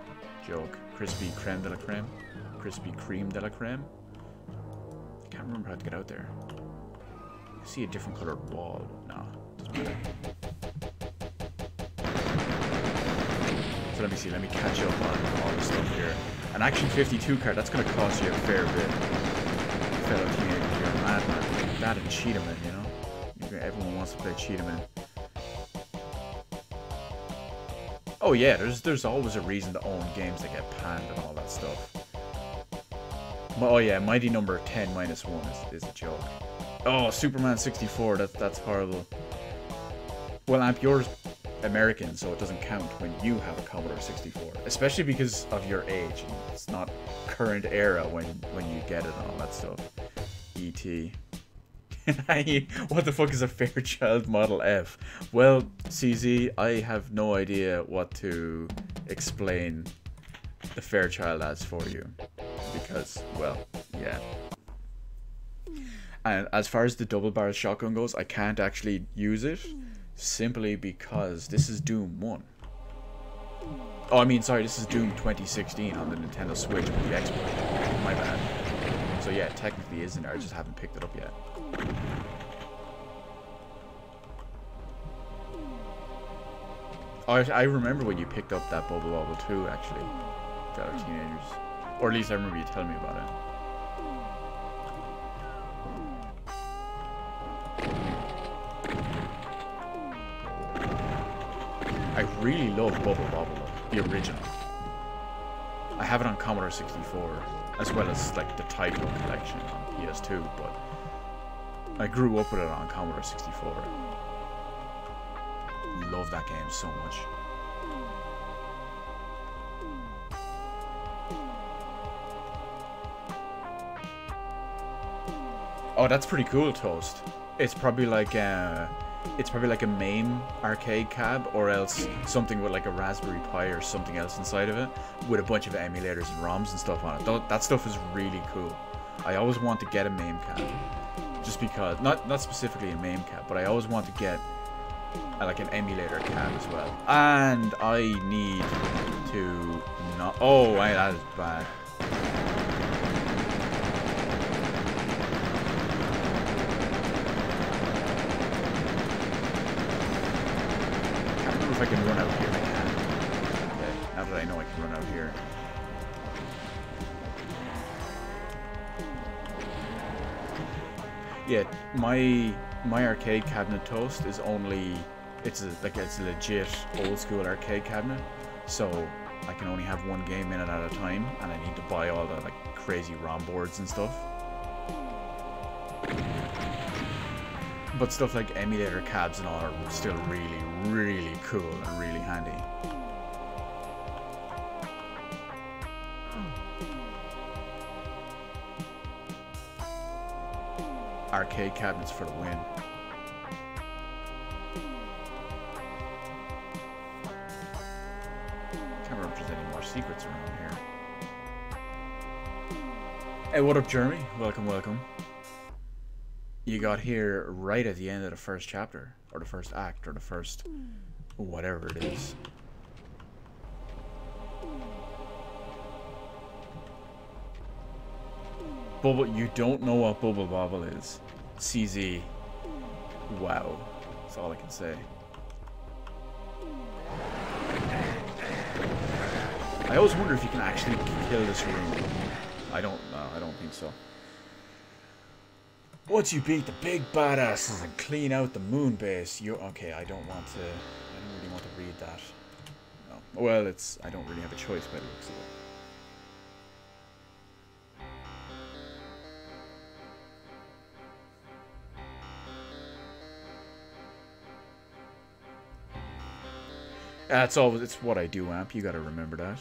joke. Crispy creme de la creme? Krispy Kreme de la creme? I can't remember how to get out there. I see a different colored wall. No, doesn't matter. So let me see, let me catch up on all the stuff here. An Action 52 card, that's going to cost you a fair bit. Fellow teenagers, you're a madman. That and Cheetahman, you know? Everyone wants to play Cheetahman. Oh yeah, there's always a reason to own games that get panned and all that stuff. Oh yeah, Mighty Number 10 minus 1 is a joke. Oh, Superman 64, that's horrible. Well, Amp, you're American, so it doesn't count when you have a Commodore 64. Especially because of your age. It's not current era when you get it and all that stuff. E.T. What the fuck is a Fairchild Model F? Well, CZ, I have no idea what to explain the Fairchild as for you. Because, well, yeah. And as far as the double barrel shotgun goes, I can't actually use it. Simply because this is Doom 1. Oh, I mean, sorry, this is Doom 2016 on the Nintendo Switch with the export. My bad. So yeah, it technically is in there, I just haven't picked it up yet. Oh, I remember when you picked up that Bubble Bobble too, actually. Fellow teenagers. Or at least I remember you telling me about it. I really love Bubble Bobble, the original. I have it on Commodore 64, as well as like the Taito collection on PS2, but I grew up with it on Commodore 64. Love that game so much. Oh, that's pretty cool, Toast. It's probably like a MAME arcade cab, or else something with like a Raspberry Pi or something else inside of it, with a bunch of emulators and ROMs and stuff on it. That stuff is really cool. I always want to get a MAME cab, just because, not specifically a MAME cab, but I always want to get like an emulator cab as well. And I need to not. Oh, that is bad. If I can run out here, I can. Okay, now that I know I can run out here. Yeah, my arcade cabinet, Toast, is only it's a legit old school arcade cabinet, so I can only have one game in it at a time, and I need to buy all the like crazy ROM boards and stuff. But stuff like emulator cabs and all are still really, really cool and really handy. arcade cabinets for the win. Can't remember if there's any more secrets around here. Hey, what up, Jeremy? Welcome, welcome. You got here right at the end of the first chapter, or the first act, or the first whatever it is. Bubble, you don't know what Bubble Bobble is. CZ. Wow. That's all I can say. I always wonder if you can actually kill this room. I don't think so. Once you beat the big badasses and clean out the moon base, you're okay. I don't really want to read that. No. Well, I don't really have a choice by the looks of it. It's what I do, Amp. You gotta remember that.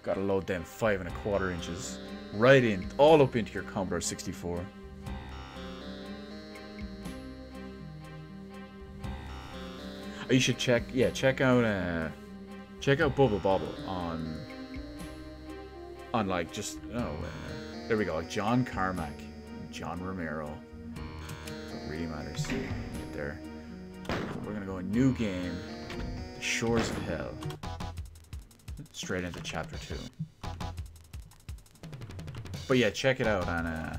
Gotta load them 5 1/4 inches right in, all up into your Commodore 64. You should check out Bubble Bobble on like there we go, like John Carmack, John Romero. That's what really matters. Get there. We're gonna go a new game, The Shores of Hell. Straight into chapter 2. But yeah, check it out, and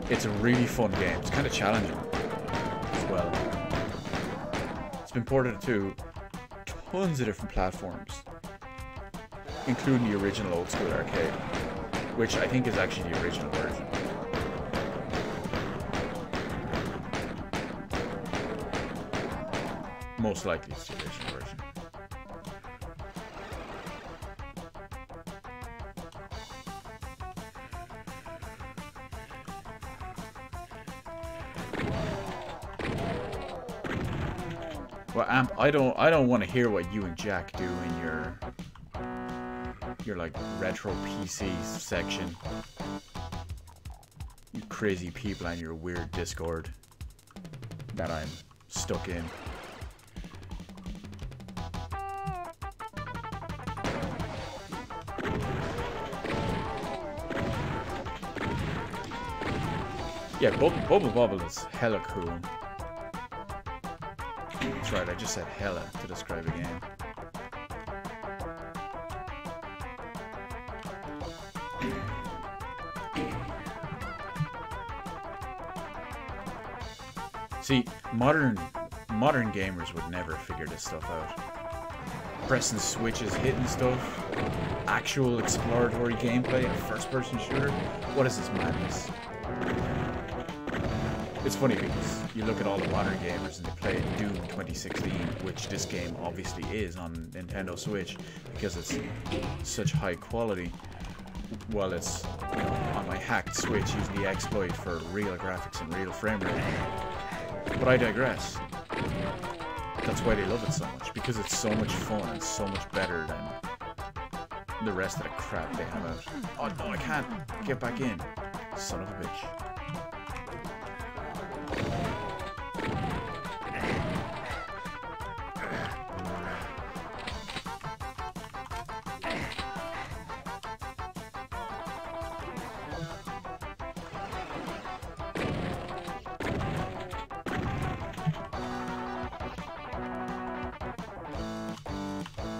it's a really fun game. It's kind of challenging as well. It's been ported to tons of different platforms, including the original old school arcade, which I think is actually the original version. Most likely it's the original version. Well, Amp, I don't want to hear what you and Jack do in your like retro PC section. You crazy people on your weird Discord that I'm stuck in. Yeah, Bubble Bobble is hella cool. That's right, I just said hella to describe a game. See, modern gamers would never figure this stuff out. Pressing switches, hitting stuff, actual exploratory gameplay in a first-person shooter. What is this madness? It's funny because you look at all the modern gamers and they play Doom 2016, which this game obviously is on Nintendo Switch because it's such high quality, while it's on my hacked Switch using the exploit for real graphics and real frame rate. But I digress. That's why they love it so much, because it's so much fun and so much better than the rest of the crap they have out. Oh no, I can't get back in. Son of a bitch.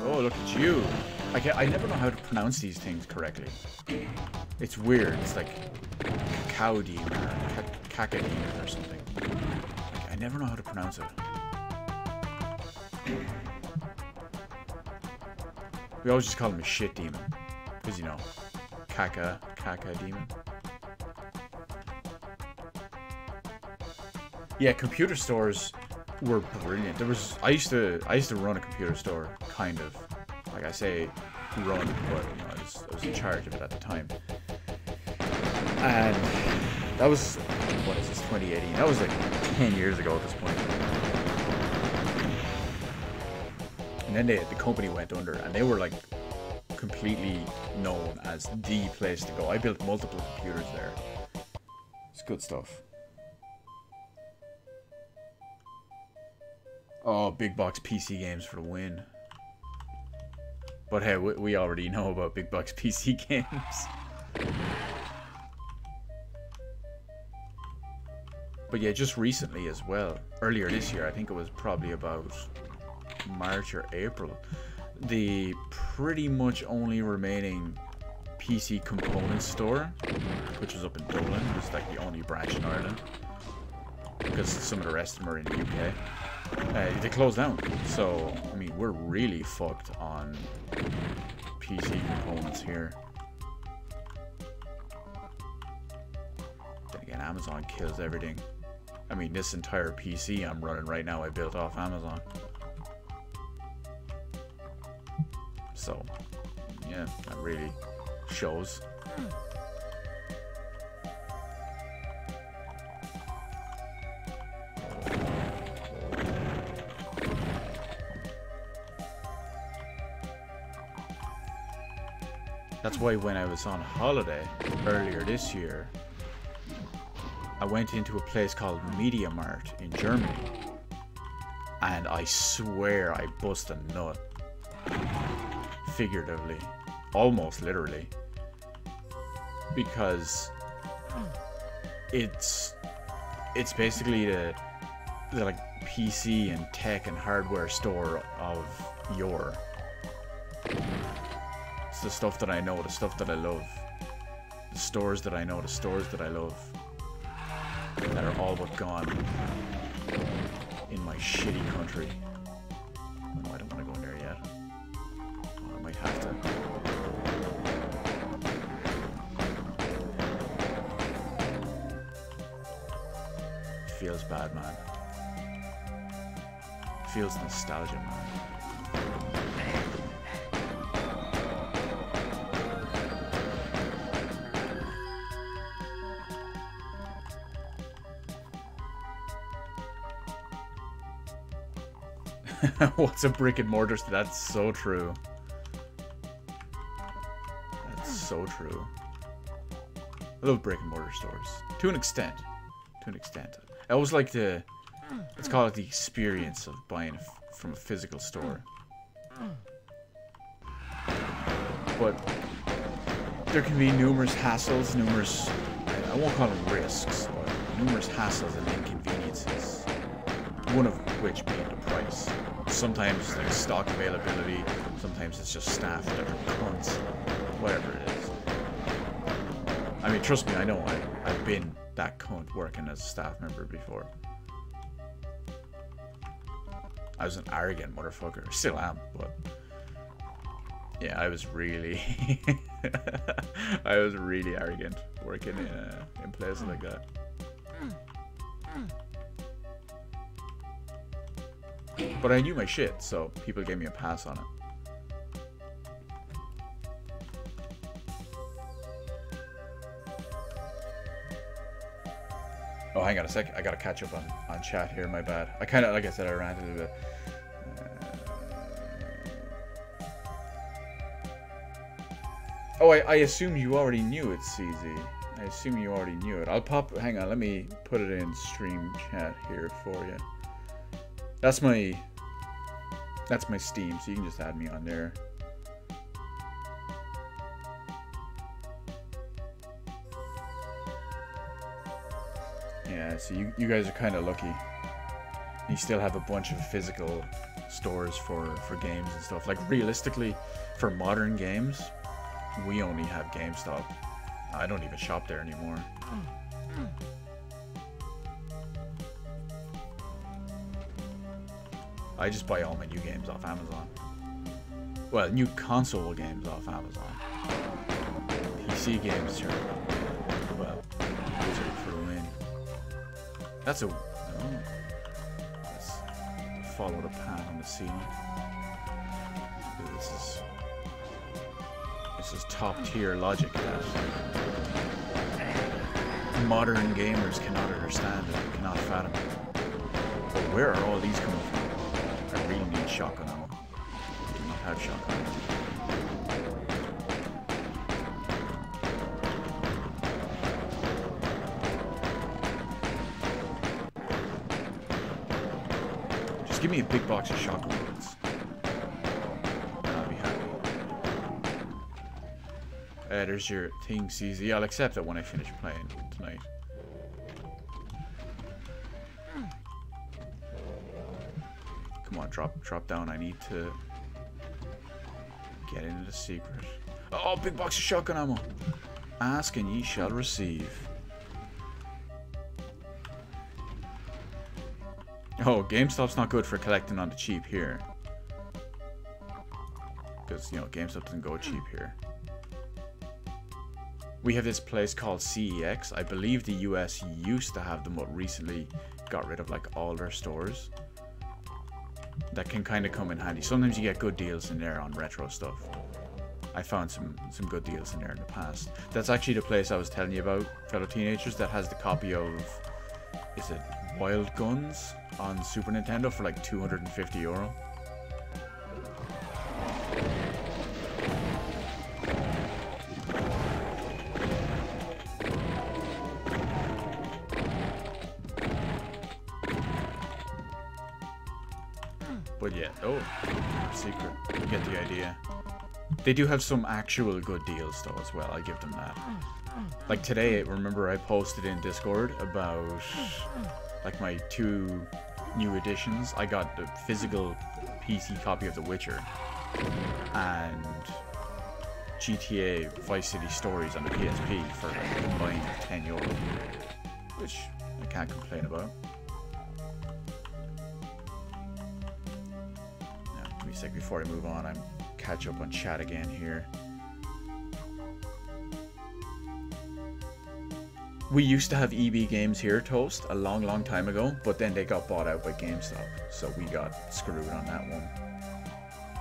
Oh, look at you. I never know how to pronounce these things correctly. It's weird. It's like cacao demon or caca demon or something. I never know how to pronounce it. We always just call him a shit demon. Because, you know, caca demon. Yeah, computer stores were brilliant. I used to run a computer store, kind of. Like I say, run, but you know, I was in charge of it at the time. And that was, what is this, 2018? That was like 10 years ago at this point. And then the company went under, and they were like completely known as the place to go. I built multiple computers there. It's good stuff. Oh, big box PC games for the win. But hey, we already know about big box PC games. But yeah, just recently as well, earlier this year, I think it was probably about March or April, the pretty much only remaining PC component store, which was up in Dublin, was like the only branch in Ireland, because some of the rest of them are in the UK. They closed down, so I mean we're really fucked on PC components here. Then again, Amazon kills everything. I mean, this entire PC I'm running right now I built off Amazon. So, yeah, that really shows. That's why when I was on holiday earlier this year, I went into a place called Media Mart in Germany, and I swear I bust a nut. Figuratively, almost literally, because it's basically the like PC and tech and hardware store of yore. It's the stuff that I know, the stuff that I love, the stores that I know, the stores that I love, that are all but gone in my shitty country. No, I don't want to go in there yet. Oh, I might have to. It feels bad, man. It feels nostalgia, man. What's a brick and mortar store? That's so true. That's so true. I love brick and mortar stores. To an extent. To an extent. I always like to... Let's call it the experience of buying from a physical store. But there can be numerous hassles, numerous... I won't call them risks, but numerous hassles and inconveniences. One of which being the price. Sometimes like stock availability, sometimes it's just staff that are cunts, whatever it is. I mean, trust me, I know I've been that cunt working as a staff member before. I was an arrogant motherfucker, still am, but yeah, I was really, I was really arrogant working in places like that. But I knew my shit, so people gave me a pass on it. Oh, hang on a sec. I gotta catch up on chat here, my bad. I kinda, like I said, I ranted a bit. Oh, I assume you already knew it, CZ. I assume you already knew it. I'll pop, hang on, let me put it in stream chat here for you. That's my Steam, so you can just add me on there. Yeah, so you guys are kind of lucky. You still have a bunch of physical stores for games and stuff. Like, realistically, for modern games, we only have GameStop. I don't even shop there anymore. I just buy all my new games off Amazon. Well, new console games off Amazon. PC games, sure. Well, for the win. That's a... Oh. Let's follow the path on the ceiling. This is top tier logic that modern gamers cannot understand and cannot fathom. But where are all these coming from? I really need shotgun ammo. I do not have shotgun ammo. Give me a big box of shotgun bullets. I'll be happy. There's your thing, CZ. I'll accept it when I finish playing tonight. Come on, drop down. I need to get into the secret. Oh, big box of shotgun ammo. Ask and ye shall receive. Oh, GameStop's not good for collecting on the cheap here. Because, you know, GameStop doesn't go cheap here. We have this place called CEX. I believe the US used to have them, but recently got rid of like all their stores. That can kind of come in handy. Sometimes you get good deals in there on retro stuff. I found some good deals in there in the past. That's actually the place I was telling you about, fellow teenagers, that has the copy of, is it Wild Guns on Super Nintendo for like €250. But yeah, oh, secret. You get the idea. They do have some actual good deals though as well, I give them that. Like today, remember I posted in Discord about like my 2 new editions. I got the physical PC copy of The Witcher and GTA Vice City Stories on the PSP for like a combined €10, which I can't complain about. Now, give me a sec before I move on. I'm catch up on chat again here. We used to have EB Games here, Toast, a long time ago, but then they got bought out by GameStop, so we got screwed on that one.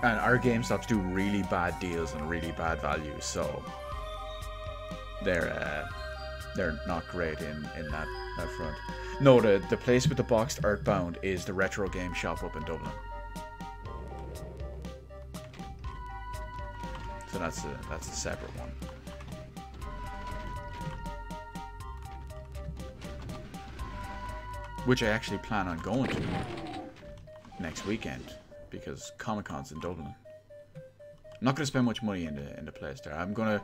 And our GameStops do really bad deals and really bad values, so they're not great in that front. No, the place with the boxed Earthbound is the Retro Game Shop up in Dublin. So that's a separate one. Which I actually plan on going to next weekend because Comic-Con's in Dublin. I'm not gonna spend much money in the place there. I'm gonna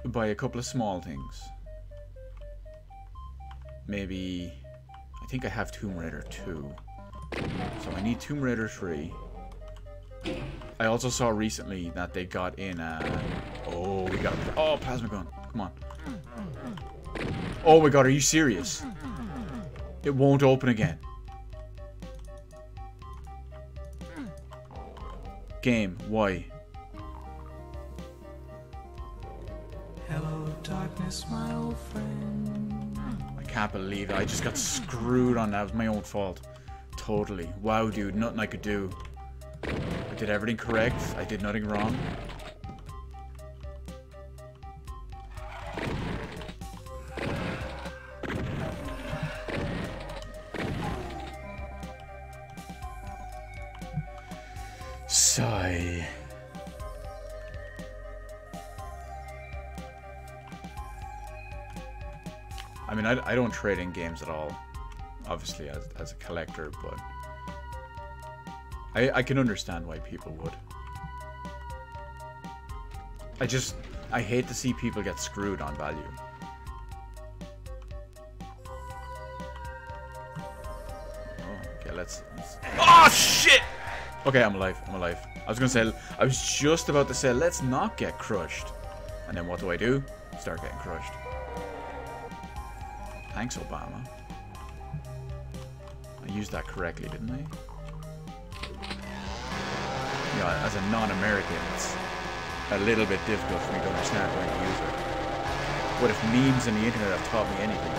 buy a couple of small things. Maybe I think I have Tomb Raider 2. So I need Tomb Raider 3. I also saw recently that they got in oh, we got oh, plasma gun. Come on. Oh my god, are you serious? It won't open again. Game, why? Hello, darkness, my old friend. I can't believe it. I just got screwed on that. It was my own fault. Totally. Wow, dude. Nothing I could do. I did everything correct. I did nothing wrong. Sigh. I mean, I don't trade in games at all, obviously, as a collector, but I can understand why people would. I hate to see people get screwed on value. Oh, okay, let's... Oh, shit! Okay, I'm alive. I'm alive. I was just about to say, let's not get crushed. And then what do? Start getting crushed. Thanks, Obama. I used that correctly, didn't I? Yeah, as a non-American, it's a little bit difficult for me to understand how to use it. But if memes and the internet have taught me anything,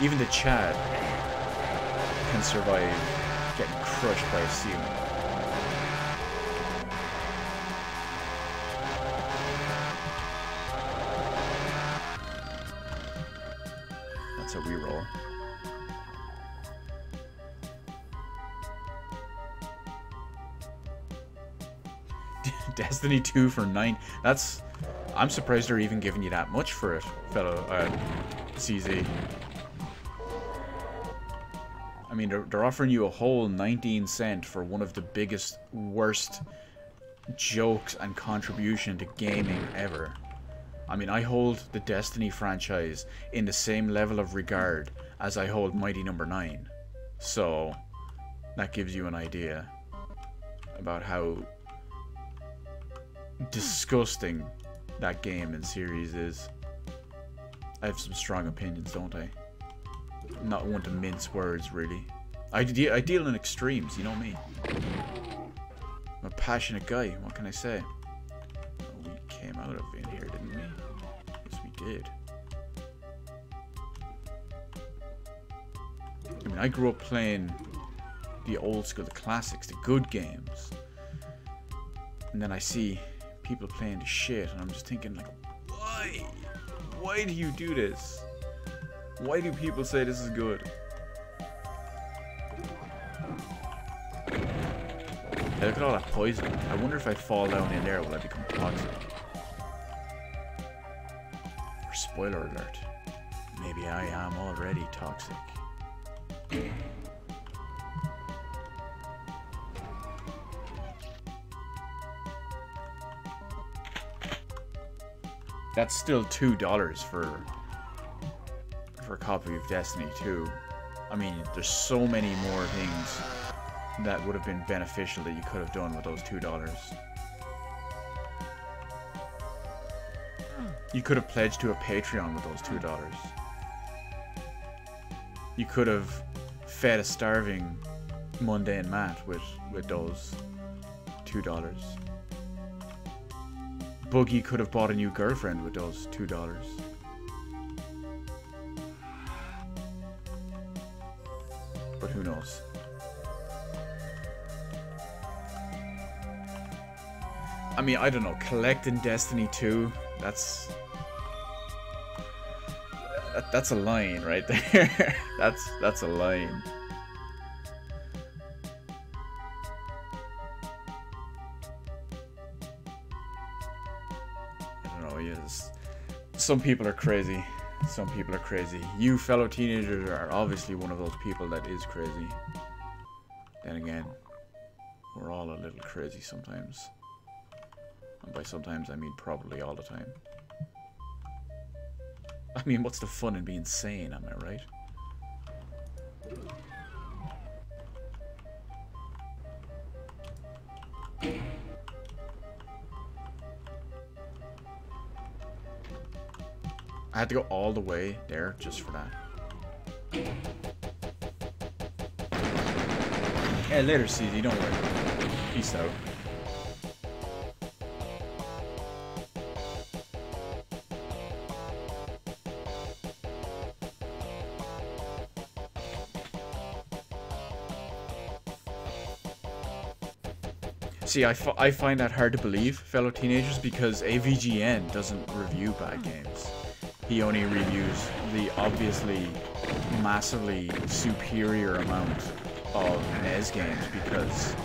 even the Chad can survive getting crushed by a ceiling. That's how we roll. Destiny 2 for 9. That's... I'm surprised they're even giving you that much for it, fellow CZ. I mean, they're offering you a whole 19 cents for one of the biggest, worst jokes and contribution to gaming ever. I mean, I hold the Destiny franchise in the same level of regard as I hold Mighty Number 9. So, that gives you an idea about how disgusting that game and series is. I have some strong opinions, don't I? Not one to mince words, really. I deal in extremes, you know me. I'm a passionate guy, what can I say? Oh, we came out of in here, didn't we? Yes, we did. I mean, I grew up playing the old school, the classics, the good games. And then I see people playing the shit, and I'm just thinking, like, why? Why do you do this? Why do people say this is good? Hey, look at all that poison. I wonder if I fall down in there, will I become toxic? Or spoiler alert, maybe I am already toxic. That's still $2 for a copy of Destiny 2. I mean, there's so many more things that would have been beneficial that you could have done with those $2. You could have pledged to a Patreon with those $2. You could have fed a starving mundane Matt with those $2. Boogie could have bought a new girlfriend with those $2. But who knows? I mean, I don't know. Collecting Destiny 2, that's a line right there. that's a line. I don't know. Yes, some people are crazy. Some people are crazy. You fellow teenagers are obviously one of those people that is crazy. Then again, we're all a little crazy sometimes. And by sometimes, I mean probably all the time. I mean, what's the fun in being sane, am I right? I had to go all the way there just for that. Hey, later, CZ, don't worry. Peace out. See, I find that hard to believe, fellow teenagers, because AVGN doesn't review bad games. He only reviews the obviously massively superior amount of NES games, because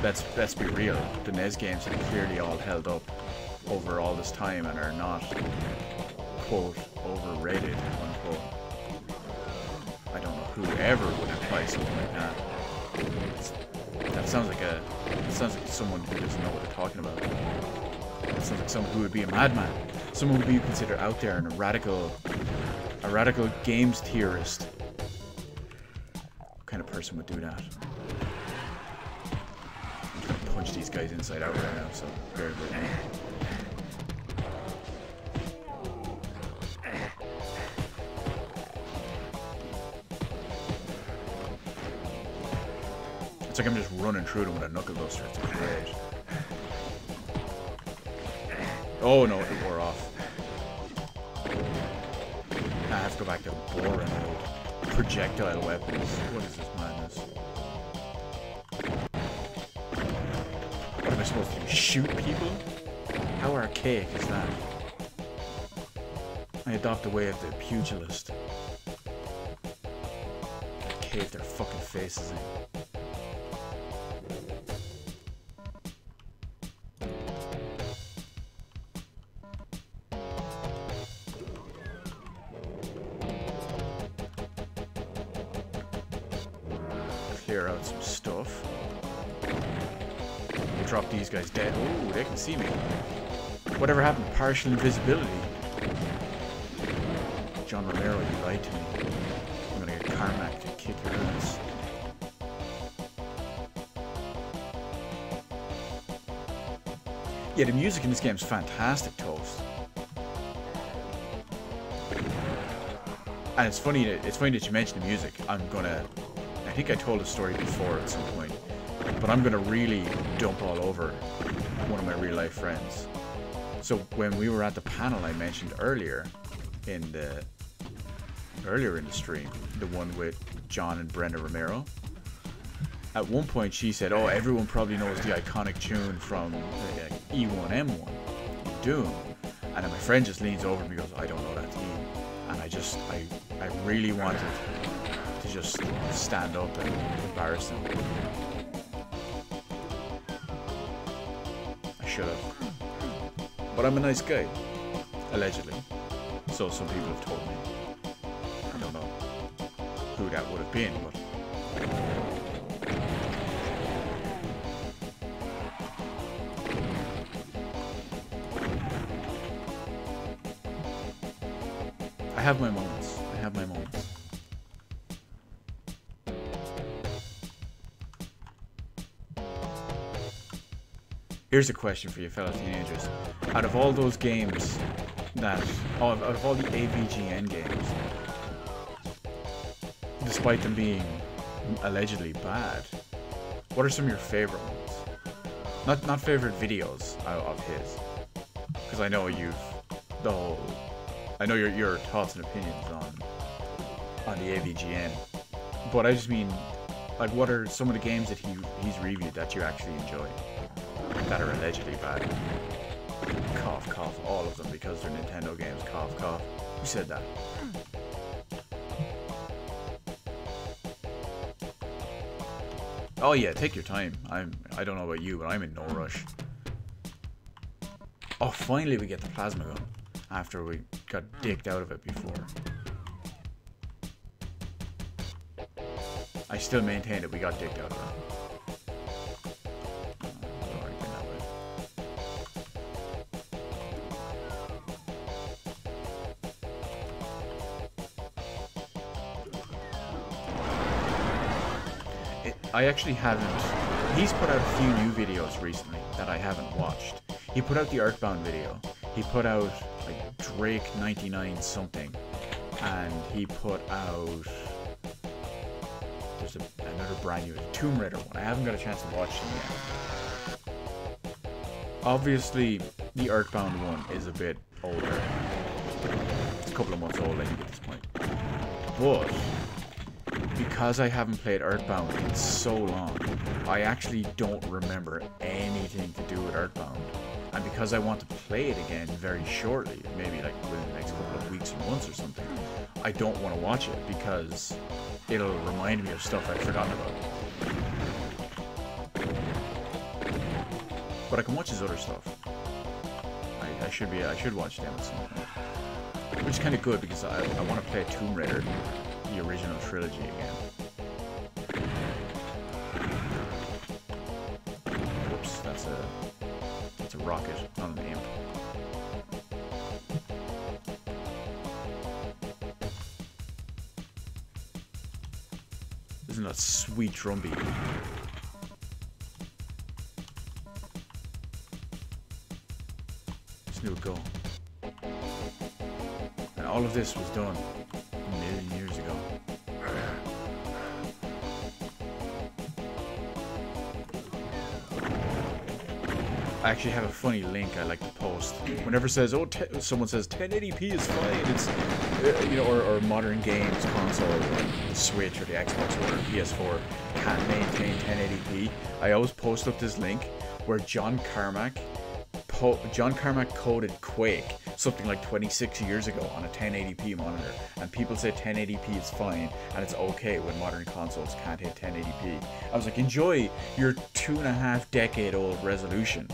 let's be real, the NES games have clearly all held up over all this time and are not, quote, overrated, unquote. I don't know whoever would imply something like that. That sounds like someone who doesn't know what they're talking about. That sounds like someone who would be a madman. Someone who you consider out there and a radical games theorist. What kind of person would do that? I'm trying to punch these guys inside out right now, so bear with me. It's like I'm just running through them with a knuckle duster. It's great. Oh no, it wore off. I have to go back to boring old projectile weapons. What is this madness? What am I supposed to do? Shoot people? How archaic is that? I adopt the way of the pugilist. Cave their fucking faces in. clear out some stuff. We'll drop these guys dead. Oh, they can see me. Whatever happened to partial invisibility? John Romero, you lied to me. I'm gonna get Carmack to kick your ass. Yeah, the music in this game is fantastic, Toast. And it's funny that you mentioned the music. I think I told a story before at some point, but I'm gonna really dump all over one of my real life friends. So when we were at the panel I mentioned earlier in the stream, the one with John and Brenda Romero, at one point she said, "Oh, everyone probably knows the iconic tune from E1M1, Doom," and then my friend just leans over and goes, "I don't know that theme," and I really wanted to just stand up and embarrass him. I should have. But I'm a nice guy. Allegedly. So some people have told me. I don't know who that would have been, but... I have my moments. I have my moments. Here's a question for you fellow teenagers. Out of all those games out of all the AVGN games, despite them being allegedly bad, what are some of your favorite ones? Not favorite videos of his, because I know I know your thoughts and opinions on the AVGN, but I just mean, like, what are some of the games that he's reviewed that you actually enjoy that are allegedly bad? Cough, cough, all of them, because they're Nintendo games. Cough, cough. Who said that? Oh yeah, take your time. I don't know about you, but I'm in no rush. Oh, finally we get the plasma gun after we got dicked out of it before. I still maintain that we got dicked out of it. I actually haven't. He's put out a few new videos recently that I haven't watched. He put out the Earthbound video. He put out like Drake 99 something, and he put out there's another brand new Tomb Raider one. I haven't got a chance to watch them yet. Obviously, the Earthbound one is a bit older. It's a couple of months old, I think, at this point. But because I haven't played Earthbound in so long, I actually don't remember anything to do with Earthbound. And because I want to play it again very shortly, maybe like within the next couple of weeks or months or something, I don't want to watch it because it'll remind me of stuff I've forgotten about. But I can watch his other stuff. I should watch them at some point. Which is kind of good because I want to play Tomb Raider, the original trilogy again. Whoops, that's a rocket, not an imp. Isn't that sweet drum beat? Let's do a go. And all of this was done a million years ago. I actually have a funny link I like to post. Whenever says, oh, someone says 1080p is fine, it's you know, or modern games console, or the Switch or the Xbox or the PS4 can't maintain 1080p. I always post up this link where John Carmack coded Quake something like 26 years ago on a 1080p monitor, and people say 1080p is fine and it's okay when modern consoles can't hit 1080p. I was like, enjoy your 2.5 decade old resolution.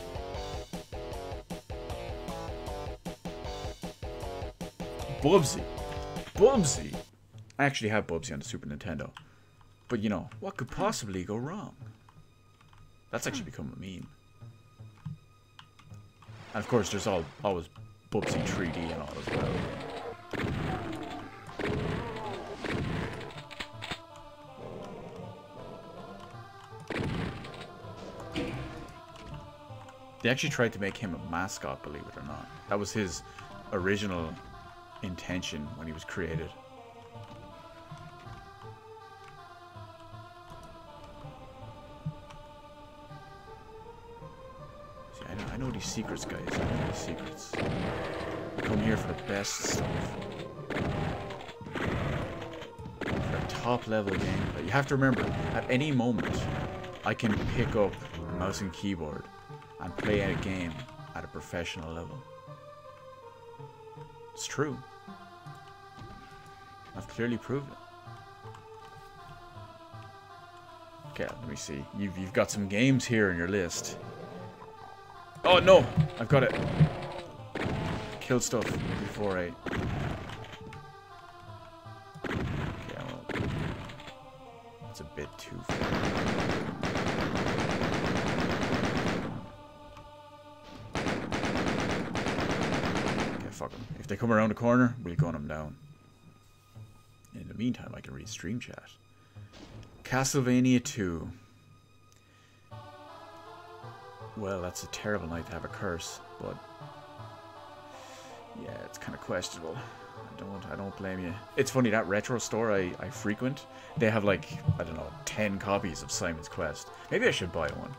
Bubsy. I actually have Bubsy on the Super Nintendo. But, you know, what could possibly go wrong? That's actually become a meme. And, of course, there's always Bubsy 3D and all as well. They actually tried to make him a mascot, believe it or not. That was his original intention when he was created. See, I know these secrets, guys. I know these secrets. I come here for the best stuff. For a top level game. But you have to remember, at any moment, I can pick up a mouse and keyboard and play a game at a professional level. It's true. I've clearly proved it. Okay, let me see. You've got some games here in your list. Oh no! I've got it. Kill stuff before I... Okay, well... That's a bit too far. Fuck them. If they come around the corner, we'll gun them down. In the meantime, I can read stream chat. Castlevania 2. Well, that's a terrible night to have a curse, but yeah, it's kind of questionable. I don't blame you. It's funny, that retro store I frequent, they have like, I don't know, 10 copies of Simon's Quest. Maybe I should buy one.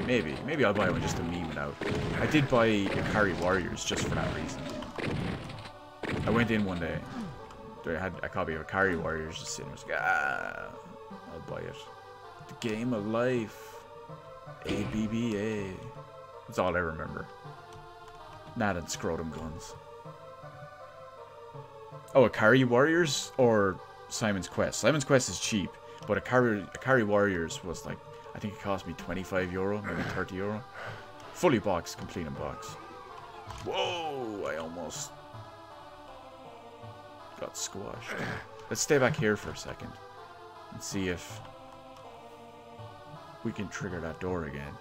Maybe I'll buy one just to meme it out. I did buy Ikari Warriors just for that reason. I went in one day. They had a copy of Ikari Warriors just sitting there. I was like, I'll buy it. The game of life. ABBA. That's all I remember. That and scrotum guns. Oh, Ikari Warriors or Simon's Quest? Simon's Quest is cheap, but Ikari Warriors was like, I think it cost me €25, maybe €30. Fully boxed, complete in box. Whoa, I almost got squashed. Let's stay back here for a second and see if we can trigger that door again.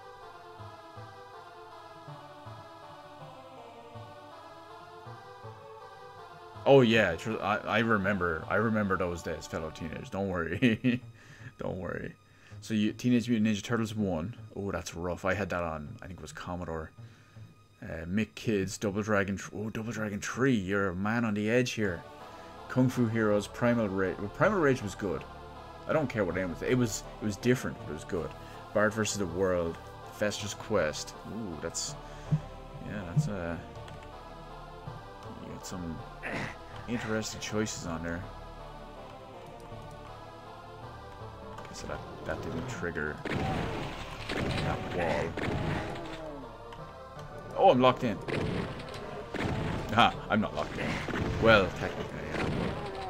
Oh yeah, I remember those days, fellow teenagers. Don't worry. Don't worry. So Teenage Mutant Ninja Turtles 1. Oh, that's rough. I had that on, I think it was Commodore. Mick Kids, Double Dragon. Oh, Double Dragon 3. You're a man on the edge here. Kung Fu Heroes, Primal Rage. Well, Primal Rage was good. I don't care what name it was. It was different, but it was good. Bard vs. the World, Fester's Quest. Ooh, that's you got some interesting choices on there. Okay, so that didn't trigger that wall. Oh, I'm locked in. Ah, I'm not locked in. Well, technically, yeah.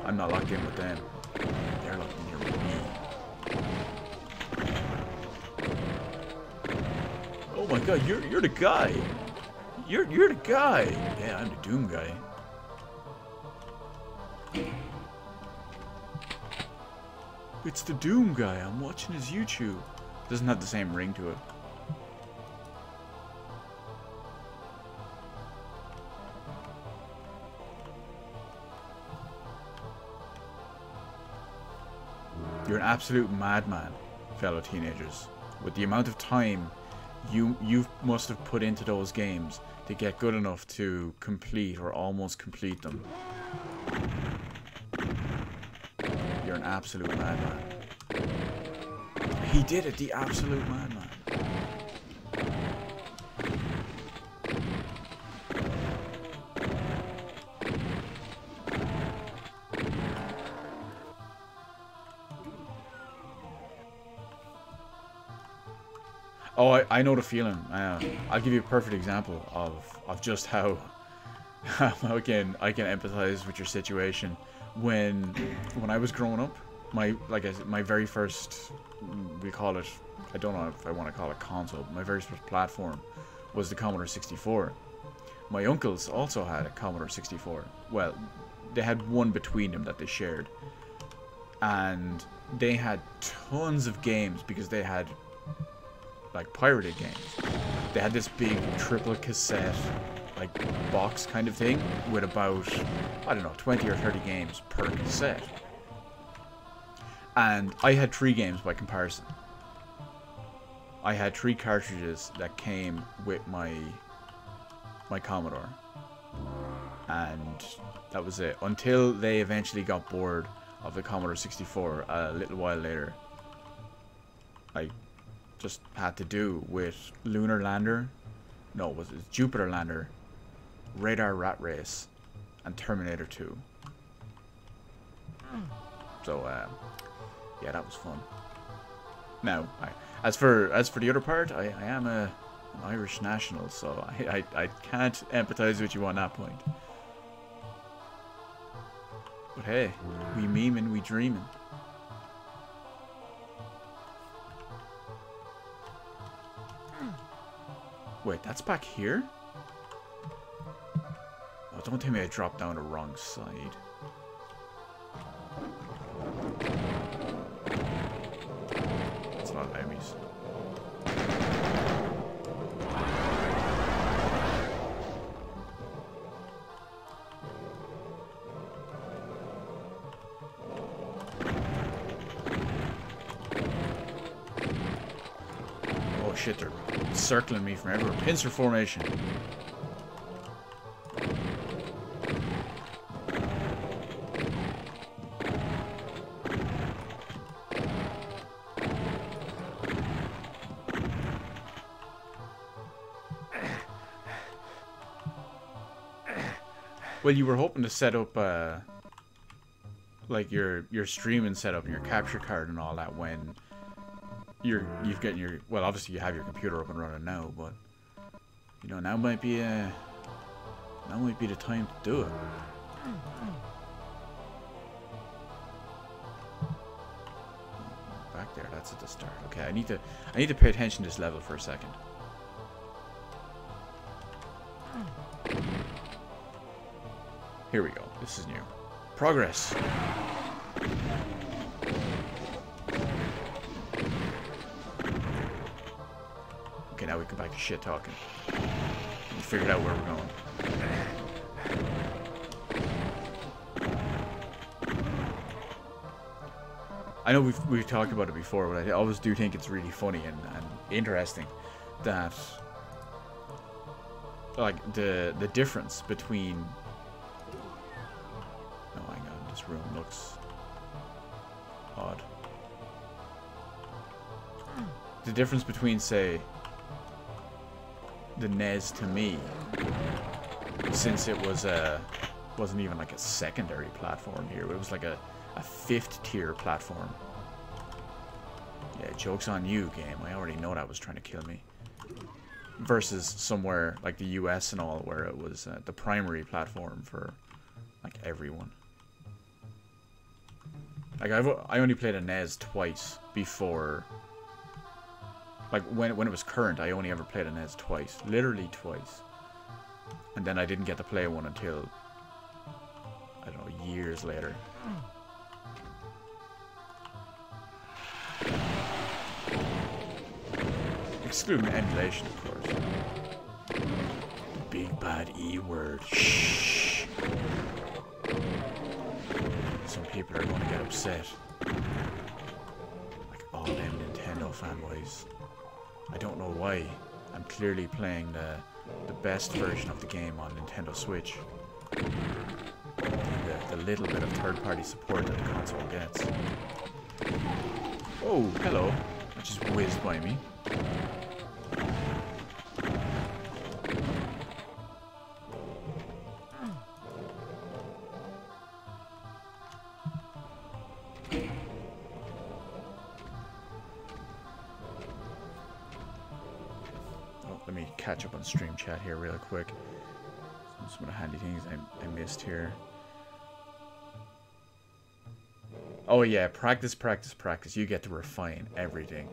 I'm not locked in with them. They're locked in here with me. Oh my god, you're the guy. You're the guy. Yeah, I'm the Doom guy. It's the Doom guy. I'm watching his YouTube. Doesn't have the same ring to it. You're an absolute madman, fellow teenagers. With the amount of time you must have put into those games to get good enough to complete or almost complete them. You're an absolute madman. He did it, the absolute madman. Oh, I know the feeling. I'll give you a perfect example of just how again I can empathize with your situation. When I was growing up, my very first, we call it, I don't know if I want to call it console, but my very first platform was the Commodore 64. My uncles also had a Commodore 64. Well, they had one between them that they shared. and they had tons of games because they had like pirated games. They had this big triple cassette like box kind of thing with about, I don't know, 20 or 30 games per cassette. And I had 3 games by comparison. I had 3 cartridges that came with my Commodore. And that was it. Until they eventually got bored of the Commodore 64 a little while later. I just had to do with Lunar Lander. No, it was Jupiter Lander, Radar Rat Race, and Terminator 2. So, yeah, that was fun. Now, as for the other part, I am an Irish national, so I can't empathize with you on that point. But hey, we memeing, we dreaming. Wait, that's back here? Oh, don't tell me I dropped down the wrong side. That's not enemies. Oh shit, they're circling me from everywhere. Pincer formation. Well, you were hoping to set up like your streaming setup and your capture card and all that when you've got your, well, obviously you have your computer up and running now, but you know, now might be the time to do it. Back there, that's at the start. Okay, I need to pay attention to this level for a second. Here we go. This is new. Progress. Okay, now we go back to shit talking. We figured out where we're going. I know we've talked about it before, but I always do think it's really funny and interesting that like the difference between. Oh, hang on, this room looks odd. The difference between, say, the NES to me, since it wasn't even like a secondary platform here, it was like a 5th tier platform. Yeah, joke's on you, game. I already know that was trying to kill me. Versus somewhere like the US and all, where it was the primary platform for like everyone. Like I only played a NES twice before. Like when it was current, I only ever played a NES twice, literally twice. And then I didn't get to play one until, I don't know, years later. Excluding emulation, of course. The big bad E word. Shh. Some people are going to get upset. Like all them Nintendo fanboys. I don't know why. I'm clearly playing the best version of the game on Nintendo Switch. The little bit of third-party support that the console gets. Oh, hello. That just whizzed by me. Catch up on stream chat here real quick. Some of the handy things I missed here. Oh yeah, practice, practice, practice. You get to refine everything.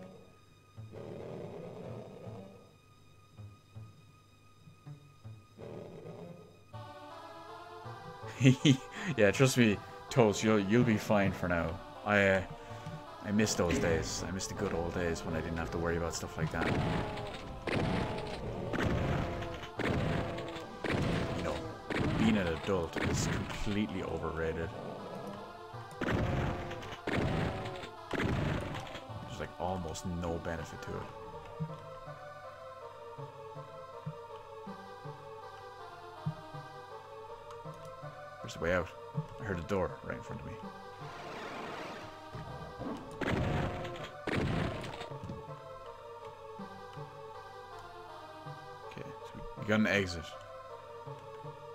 Yeah, trust me, Toast, you'll be fine for now. I miss those days. I miss the good old days when I didn't have to worry about stuff like that. You know, being an adult is completely overrated. There's like almost no benefit to it. Where's the way out? I heard a door right in front of me. Okay, so we got an exit.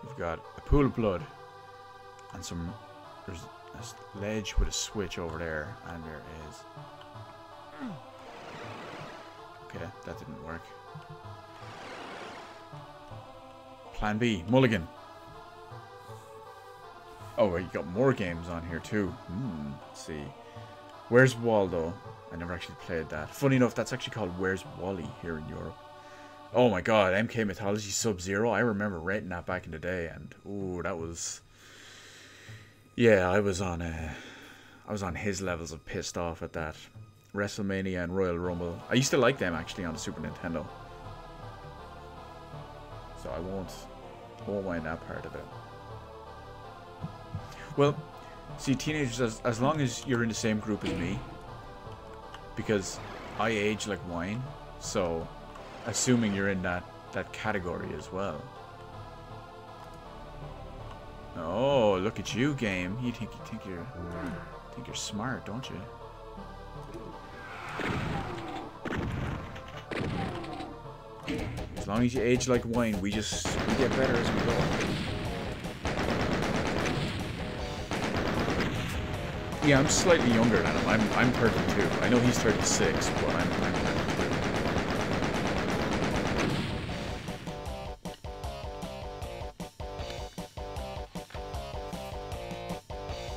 We've got a pool of blood. And some... There's a ledge with a switch over there. And there is... Okay, that didn't work. Plan B. Mulligan. Oh, you got more games on here too. Let's see. Where's Waldo? I never actually played that. Funny enough, that's actually called Where's Wally here in Europe. Oh my god, MK Mythology Sub-Zero. I remember renting that back in the day, and ooh, that was... Yeah, I was on his levels of pissed off at that. WrestleMania and Royal Rumble. I used to like them actually on the Super Nintendo. So I won't mind that part of it. Well, see, teenagers, as long as you're in the same group as me, because I age like wine, so assuming you're in that category as well. Oh, look at you, game. You think you're smart, don't you? As long as you age like wine, we get better as we go. Yeah, I'm slightly younger than him. I'm 32. I know he's 36, but I'm 32.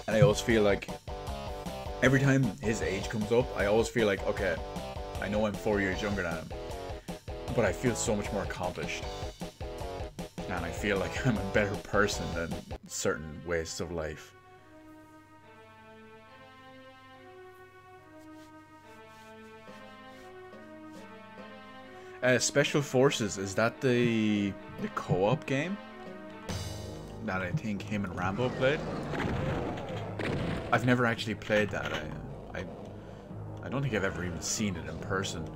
And I always feel like every time his age comes up, I always feel like, okay, I know I'm 4 years younger than him, but I feel so much more accomplished. And I feel like I'm a better person than certain wastes of life. Special Forces, is that the co-op game that I think him and Rambo played? I've never actually played that. I don't think I've ever even seen it in person.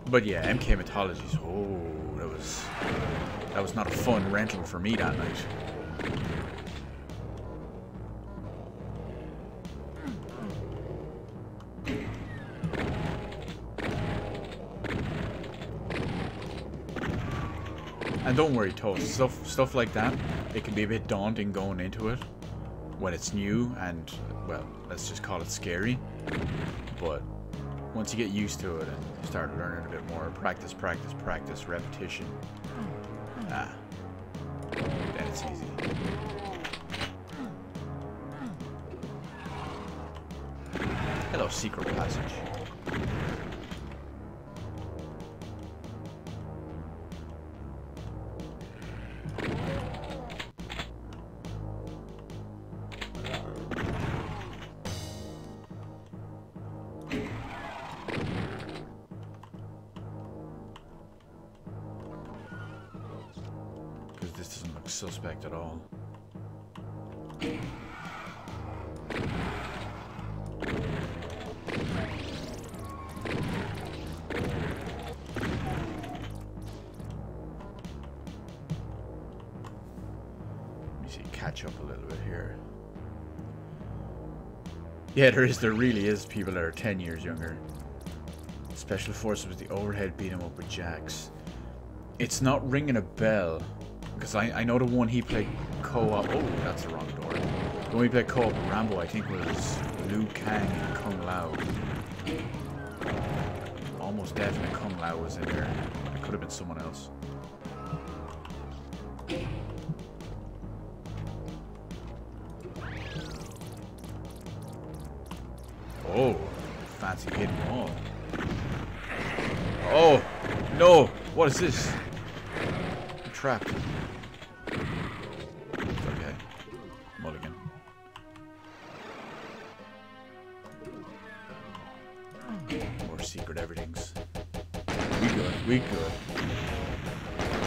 But yeah, MK Mythologies. Oh, that was not a fun rental for me that night. And don't worry, Toast, stuff like that, it can be a bit daunting going into it when it's new and, well, let's just call it scary. But once you get used to it and you start learning a bit more, practice, repetition, then it's easy. Hello, secret passage. This doesn't look suspect at all. Let me see, catch up a little bit here. Yeah, there really is people that are 10 years younger. Special Forces with the overhead beat 'em up with jacks. It's not ringing a bell. Because I know the one he played co-op... Oh, that's the wrong door. The one he played co-op with Rambo, I think, was Liu Kang and Kung Lao. Almost definite Kung Lao was in there. It could have been someone else. Oh, fancy hidden wall. Oh, no! What is this? I'm trapped. secret everything's. We good. We good.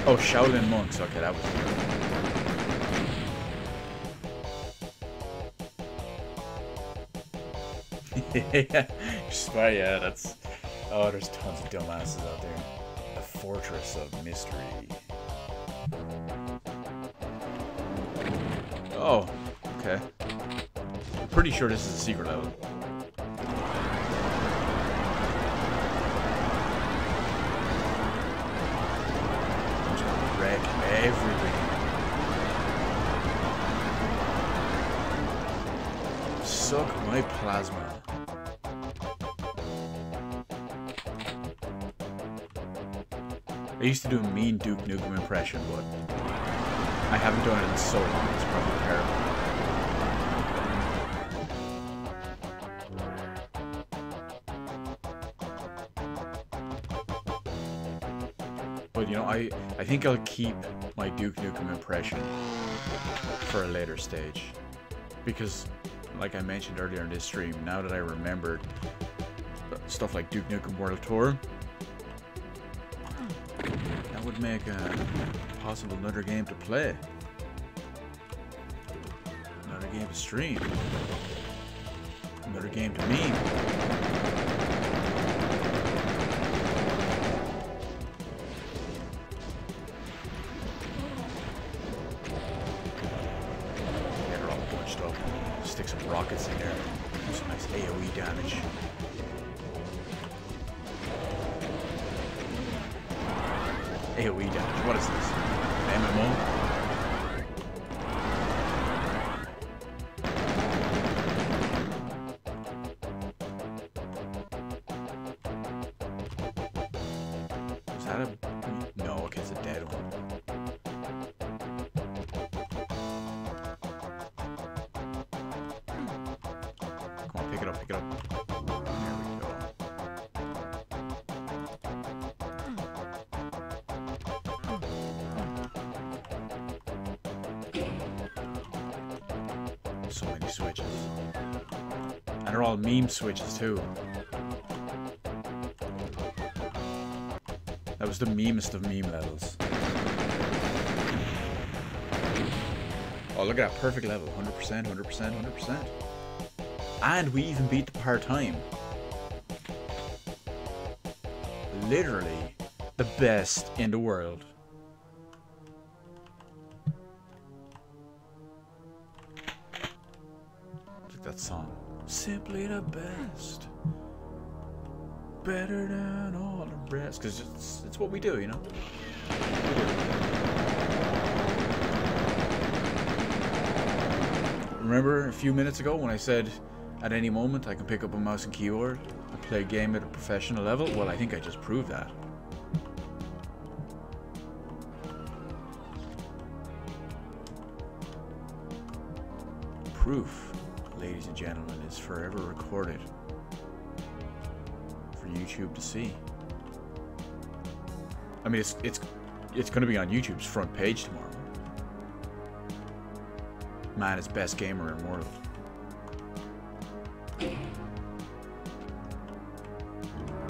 Oh, Shaolin monks. Okay, that was good. Yeah, that's... Oh, there's tons of dumbasses out there. The Fortress of Mystery. Oh, okay. I'm pretty sure this is a secret level. Wreck everything. Suck my plasma. I used to do a mean Duke Nukem impression, but I haven't done it in so long. It's probably terrible. But you know, I think I'll keep my Duke Nukem impression for a later stage, because like I mentioned earlier in this stream, now that I remembered stuff like Duke Nukem World Tour, that would make a possible another game to play, another game to stream, another game to meme. Stick some rockets in there. Do some nice AoE damage. AoE damage. What is this? MMO? Is that a... No, okay, it's a dead one. Pick it up, pick it up. There we go. So many switches. And they're all meme switches too. That was the memest of meme levels. Oh, look at that perfect level. 100%, 100%, 100%. And we even beat the part-time. Literally the best in the world. Like that song. Simply the best. Better than all the rest. Because it's what we do, you know? Remember a few minutes ago when I said at any moment I can pick up a mouse and keyboard and play a game at a professional level? Well, I think I just proved that. Proof, ladies and gentlemen, is forever recorded for YouTube to see. I mean, it's going to be on YouTube's front page tomorrow. Man is best gamer in world.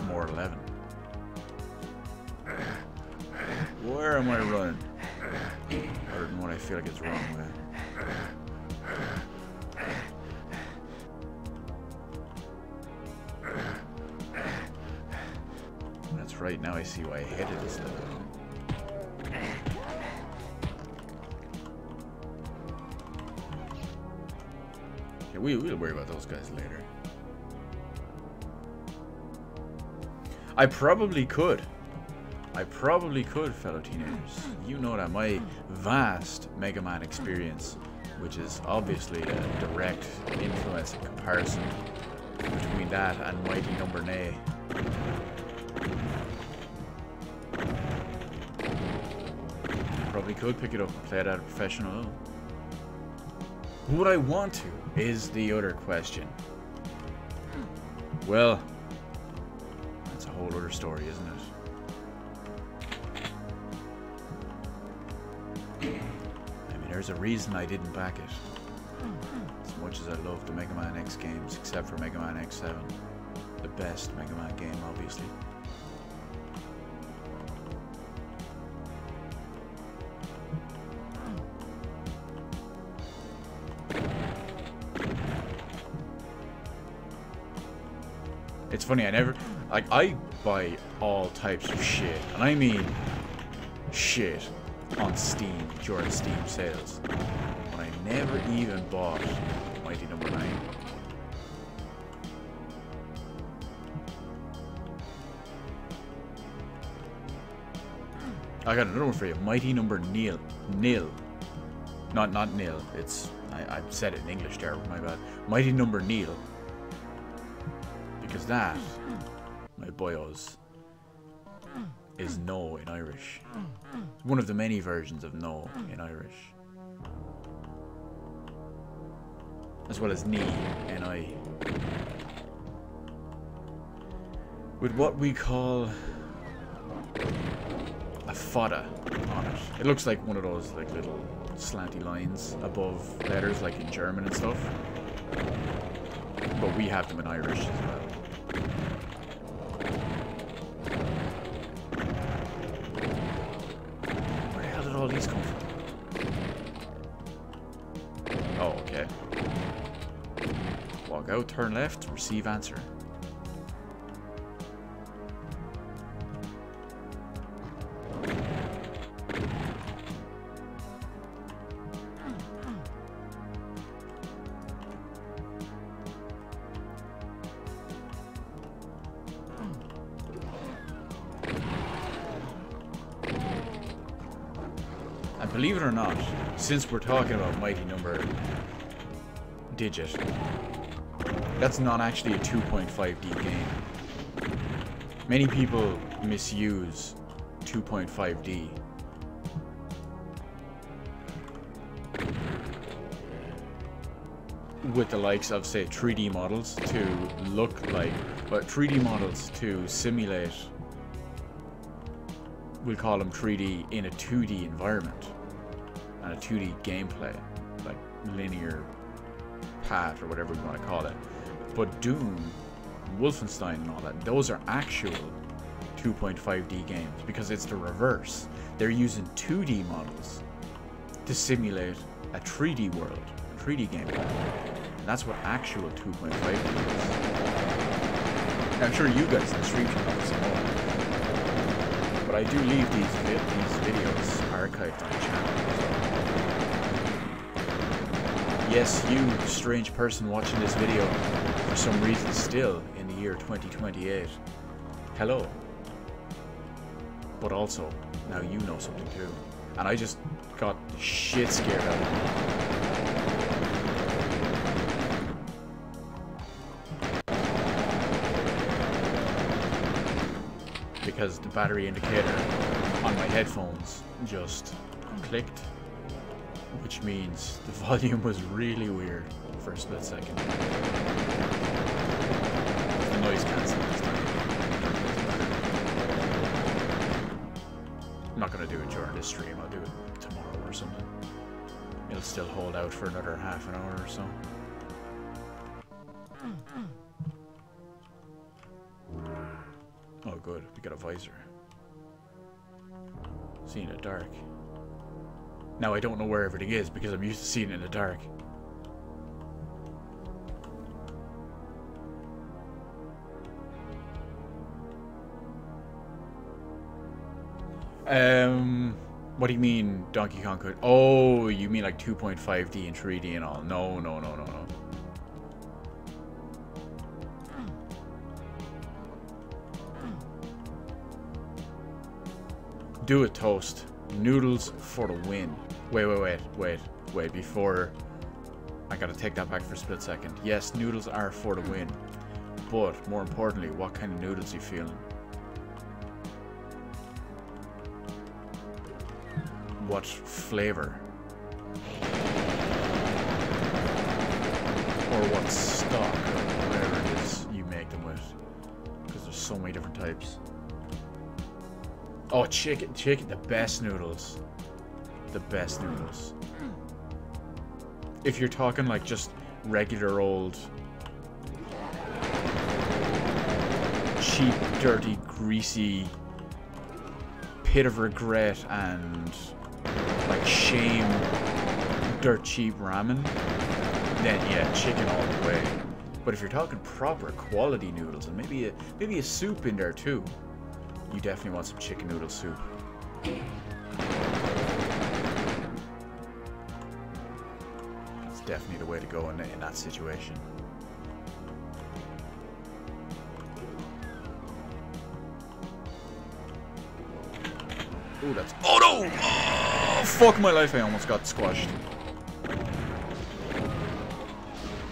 More 11. Where am I running? Other than what I feel like it's wrong with. That's right, now I see why I hated this level. Yeah, we'll worry about those guys later. I probably could, fellow teenagers. You know that my vast Mega Man experience, which is obviously a direct influence and comparison between that and Mighty Number Nay. Probably could pick it up and play it at a professional level. Would I want to, is the other question. Well, that's a whole other story, isn't it? I mean, there's a reason I didn't back it. As much as I love the Mega Man X games, except for Mega Man X7. the best Mega Man game, obviously. It's funny, I buy all types of shit, and I mean shit, on Steam during Steam sales. But I never even bought Mighty No. 9. I got another one for you. Mighty No. Nil. Not nil. It's I said it in English there, my bad. Mighty No. Nil. Because that, my boyos, is no in Irish. One of the many versions of no in Irish. As well as ni, N-I. With what we call a fodder on it. It looks like one of those like little slanty lines above letters like in German and stuff. But we have them in Irish as well. Where the hell did all these come from? Oh, okay. Walk out, turn left, receive answer. And believe it or not, since we're talking about Mighty Number Digit, that's not actually a 2.5D game. Many people misuse 2.5D. With the likes of, say, 3D models to look like, but 3D models to simulate, we'll call them 3D in a 2D environment and a 2D gameplay, like linear path or whatever we want to call it. But Doom, Wolfenstein and all that, those are actual 2.5D games because it's the reverse. They're using 2D models to simulate a 3D world, a 3D gameplay. And that's what actual 2.5D is. I'm sure you guys in the stream can know some more. But I do leave these videos archived on the channel. Yes, you strange person watching this video for some reason still in the year 2028. Hello. But also, now you know something too. And I just got shit scared out of it. Because the battery indicator on my headphones just clicked, which means the volume was really weird for a split second. The noise cancelling this time. I'm not going to do it during this stream, I'll do it tomorrow or something. It'll still hold out for another half an hour or so. Oh good, we got a visor. Seeing it dark. Now I don't know where everything is because I'm used to seeing it in the dark. What do you mean Donkey Kong could? Oh, you mean like 2.5D and 3D and all? No. Do it, Toast. Noodles for the win. Wait, before... I gotta take that back for a split second. Yes, noodles are for the win. But, more importantly, what kind of noodles are you feeling? What flavor? Or what stock, or whatever it is you make them with. Because there's so many different types. Oh, chicken, the best noodles. The best noodles. If you're talking like just regular old cheap, dirty, greasy pit of regret and like shame, dirt cheap ramen, then yeah, chicken all the way. But if you're talking proper quality noodles and maybe a soup in there too, you definitely want some chicken noodle soup. That's definitely the way to go in that situation. Ooh, that's... Oh no! Oh, fuck my life, I almost got squashed.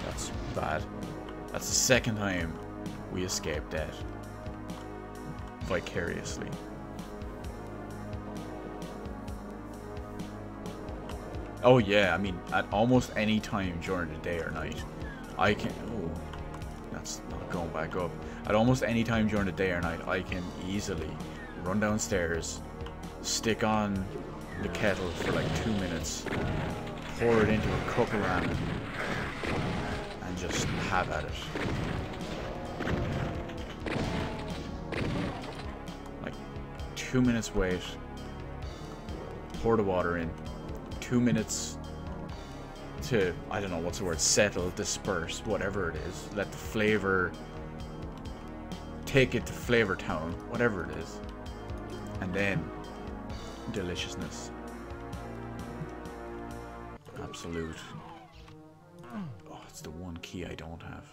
That's bad. That's the second time we escaped death. Vicariously. Oh yeah, I mean, at almost any time during the day or night, I can... Oh, that's not going back up. At almost any time during the day or night, I can easily run downstairs, stick on the kettle for like 2 minutes, pour it into a cup of ramen, and just have at it. Like 2 minutes wait, pour the water in, 2 minutes to, I don't know what's the word, settle, disperse, whatever it is, let the flavor, take it to Flavor Town, whatever it is, and then deliciousness. Absolute. Oh, it's the one key I don't have.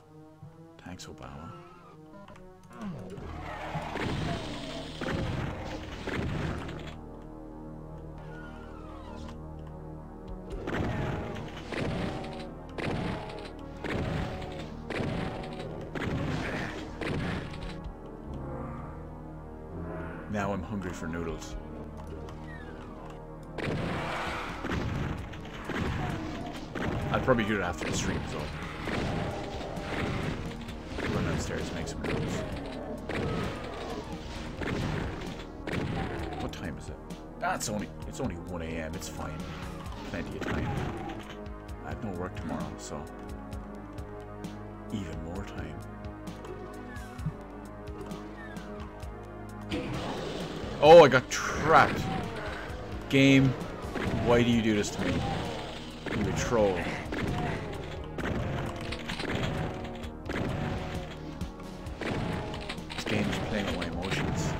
Thanks, Obama. Now I'm hungry for noodles. I'd probably do it after the stream as well. Run downstairs, make some noodles. What time is it? Ah, it's only 1 AM. It's fine. Plenty of time. I have no work tomorrow, so even more time. Oh, I got trapped. Game, why do you do this to me? You a troll. This game is playing with my emotions.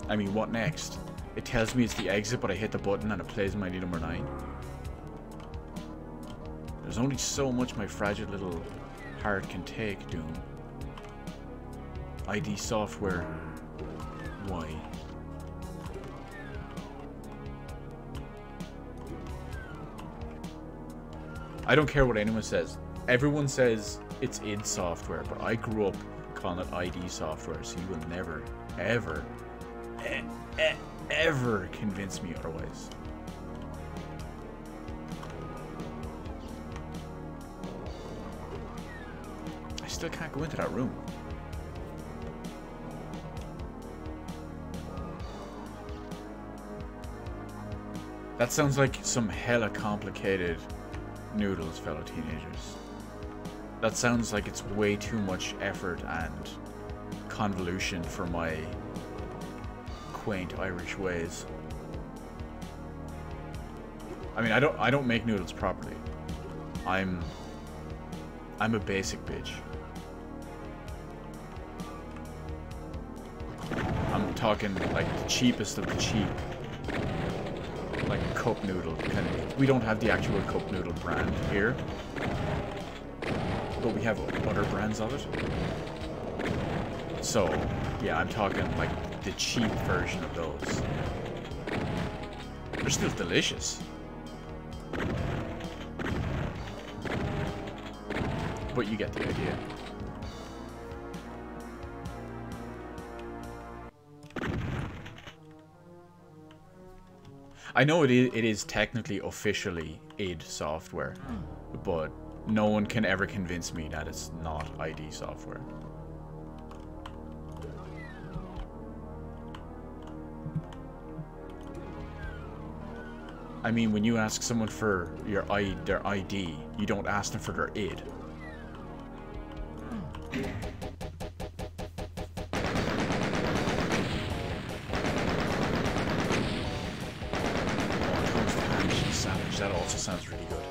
I mean, what next? It tells me it's the exit, but I hit the button and it plays my number 9. There's only so much my fragile little heart can take, Doom. ID Software. Why? I don't care what anyone says. Everyone says it's id Software, but I grew up calling it ID Software, so you will never, ever, ever convince me otherwise. I still can't go into that room. That sounds like some hella complicated noodles, fellow teenagers. That sounds like it's way too much effort and convolution for my quaint Irish ways. I mean, I don't make noodles properly. I'm a basic bitch. I'm talking like the cheapest of the cheap. Like a cup noodle kind of. We don't have the actual cup noodle brand here, but we have other brands of it. So yeah, I'm talking like the cheap version of those. They're still delicious, but you get the idea. I know it is technically officially id Software, but no one can ever convince me that it's not ID Software. I mean, when you ask someone for their ID, you don't ask them for their id. That also sounds really good.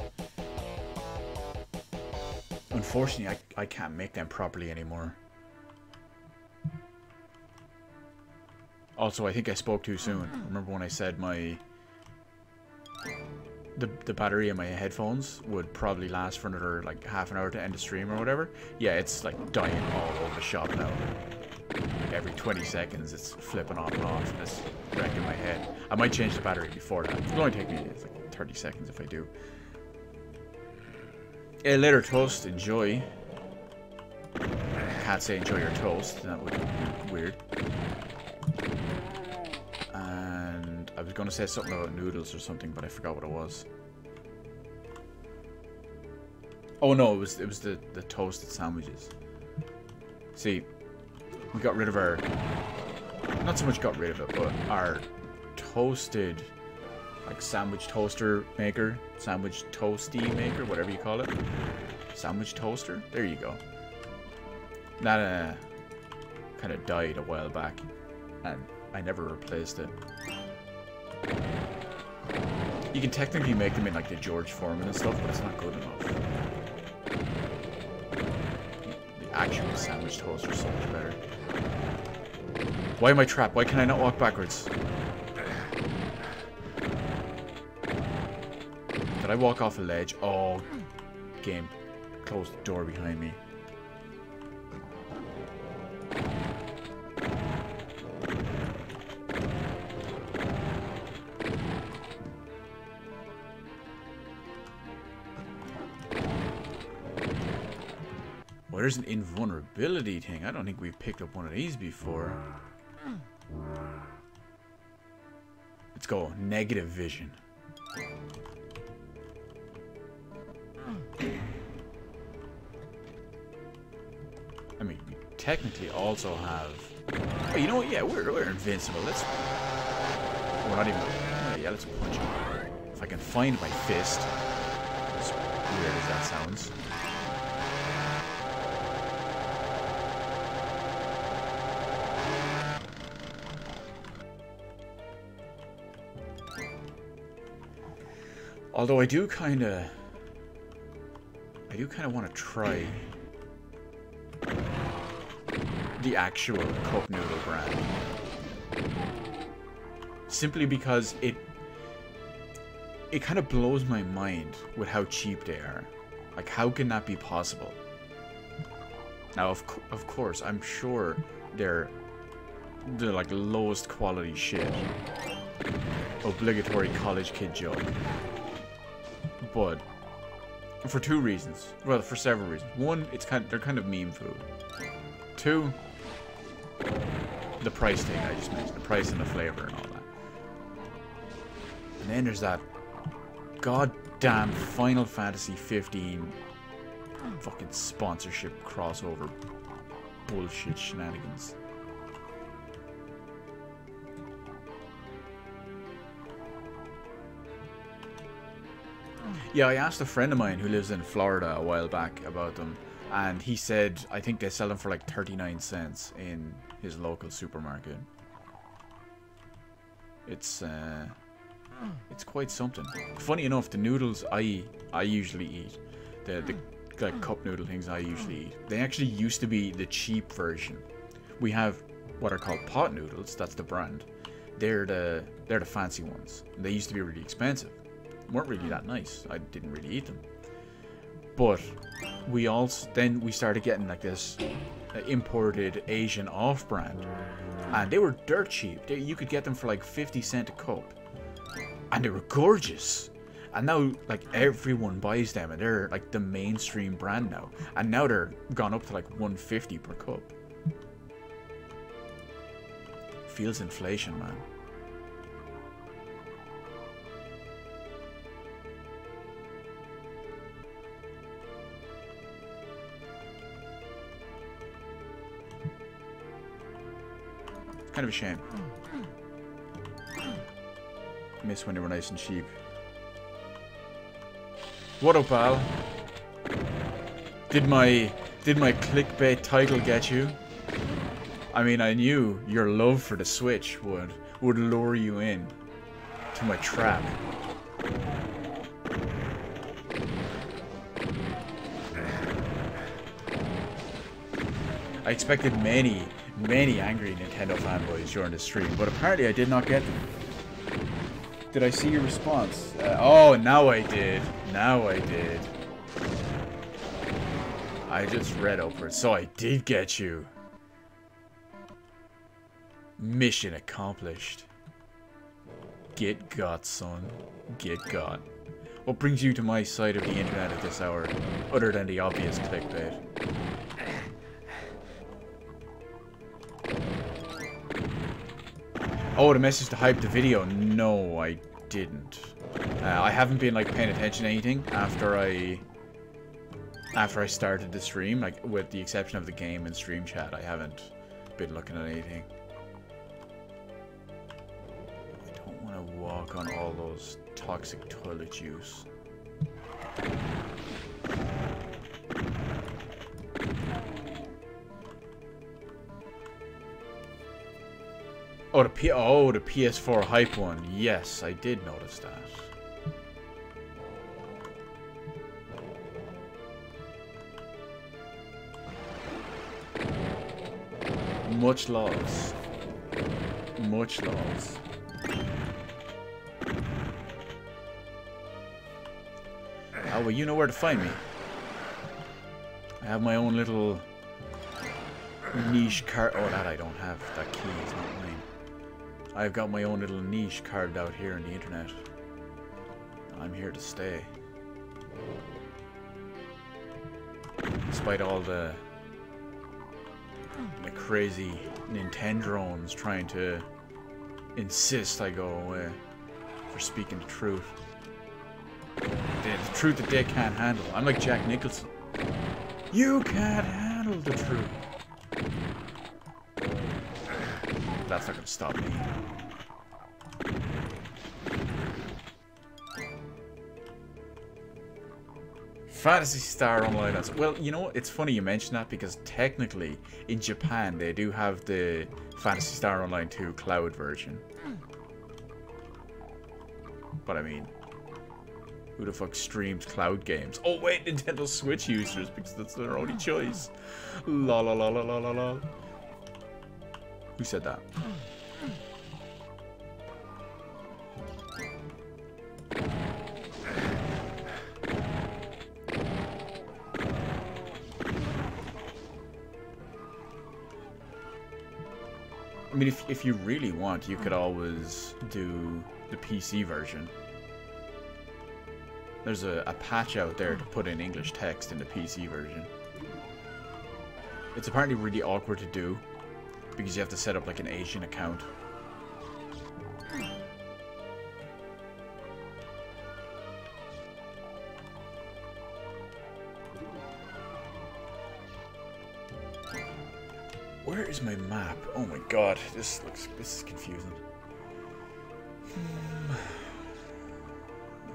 Unfortunately, I can't make them properly anymore. Also, I think I spoke too soon. Remember when I said the battery in my headphones would probably last for another like half an hour to end the stream or whatever? Yeah, it's like dying all over the shop now. Every 20 seconds it's flipping off and off and it's wrecking my head. I might change the battery before that. It'll only take me like 30 seconds if I do. Hey, later toast, enjoy. I can't say enjoy your toast, that would be weird. And I was gonna say something about noodles or something, but I forgot what it was. Oh no, it was the toasted sandwiches. See, we got rid of our, not so much got rid of it, but our toasted, like sandwich toaster maker, sandwich toasty maker, whatever you call it. Sandwich toaster? There you go. That kind of died a while back, and I never replaced it. You can technically make them in like the George Foreman and stuff, but it's not good enough. The actual sandwich toaster is so much better. Why am I trapped? Why can I not walk backwards? Did I walk off a ledge? Oh, game. Close the door behind me. Well, there's an invulnerability thing. I don't think we've picked up one of these before. Let's go. Negative vision. I mean, we technically also have... Oh, you know what? Yeah, we're invincible. Let's... We're not even... Oh, yeah, let's punch him. If I can find my fist. As weird as that sounds. Although I do kind of want to try the actual cup noodle brand, simply because it kind of blows my mind with how cheap they are. Like, how can that be possible? Now, of course, I'm sure they're like lowest quality shit, obligatory college kid joke. But for two reasons. Well, for several reasons. One, they're kind of meme food. Two, the price thing I just mentioned. The price and the flavor and all that. And then there's that goddamn Final Fantasy 15 fucking sponsorship crossover bullshit shenanigans. Yeah, I asked a friend of mine who lives in Florida a while back about them, and he said I think they sell them for like 39 cents in his local supermarket. It's quite something. Funny enough, the noodles I usually eat, the like cup noodle things I usually eat, they actually used to be the cheap version. We have what are called pot noodles. That's the brand. They're the fancy ones. They used to be really expensive. Weren't really that nice. I didn't really eat them. But we started getting like this imported Asian off-brand, and they were dirt cheap. You could get them for like 50 cents a cup, and they were gorgeous. And now like everyone buys them, and they're like the mainstream brand now. And now they're gone up to like 150 per cup. Feels inflation, man. Kind of a shame. Miss when they were nice and cheap. What up, Al? Did my Did my clickbait title get you? I mean, I knew your love for the Switch would lure you in to my trap. I expected many angry Nintendo fanboys during the stream, but apparently I did not get them. Did I see your response? Oh, now I did. Now I did. I just read over it, so I did get you. Mission accomplished. Get got, son. Get got. What brings you to my side of the internet at this hour, other than the obvious clickbait? Oh, the message to hype the video. No, I didn't. I haven't been like paying attention to anything after I started the stream, like with the exception of the game and stream chat. I haven't been looking at anything. I don't want to walk on all those toxic toilet juice. Oh, the PS4 hype one. Yes, I did notice that. Much loves. Much loves. Oh, well, you know where to find me. I have my own little niche card. Oh, that I don't have. That key is not mine. I've got my own little niche carved out here on the internet. I'm here to stay. Despite all the crazy Nintendrones trying to insist I go away for speaking the truth. The truth that they can't handle. I'm like Jack Nicholson. You can't handle the truth. That's not gonna stop me. Phantasy Star Online. Well, you know what? It's funny you mention that because technically in Japan they do have the Phantasy Star Online 2 cloud version. But I mean, who the fuck streams cloud games? Oh wait, Nintendo Switch users, because that's their only choice. La la la la la la la. Who said that? I mean, if you really want, you could always do the PC version. There's a patch out there to put in English text in the PC version. It's apparently really awkward to do, because you have to set up like an Asian account. Where is my map? Oh my god, this is confusing.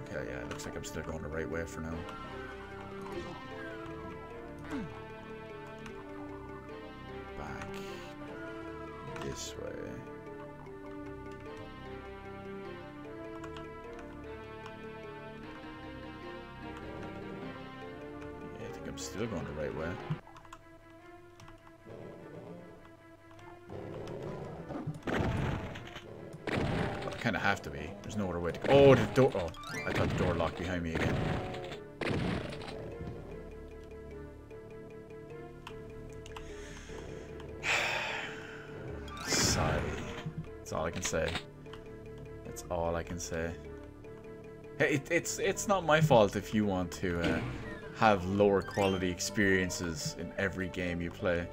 Okay, yeah, it looks like I'm still going the right way for now. Back this way. Yeah, I think I'm still going the right way. Kind of have to be. There's no other way to go. Oh, the door. Oh, I thought the door locked behind me again. Sigh. That's all I can say. That's all I can say. Hey, it's not my fault if you want to have lower quality experiences in every game you play.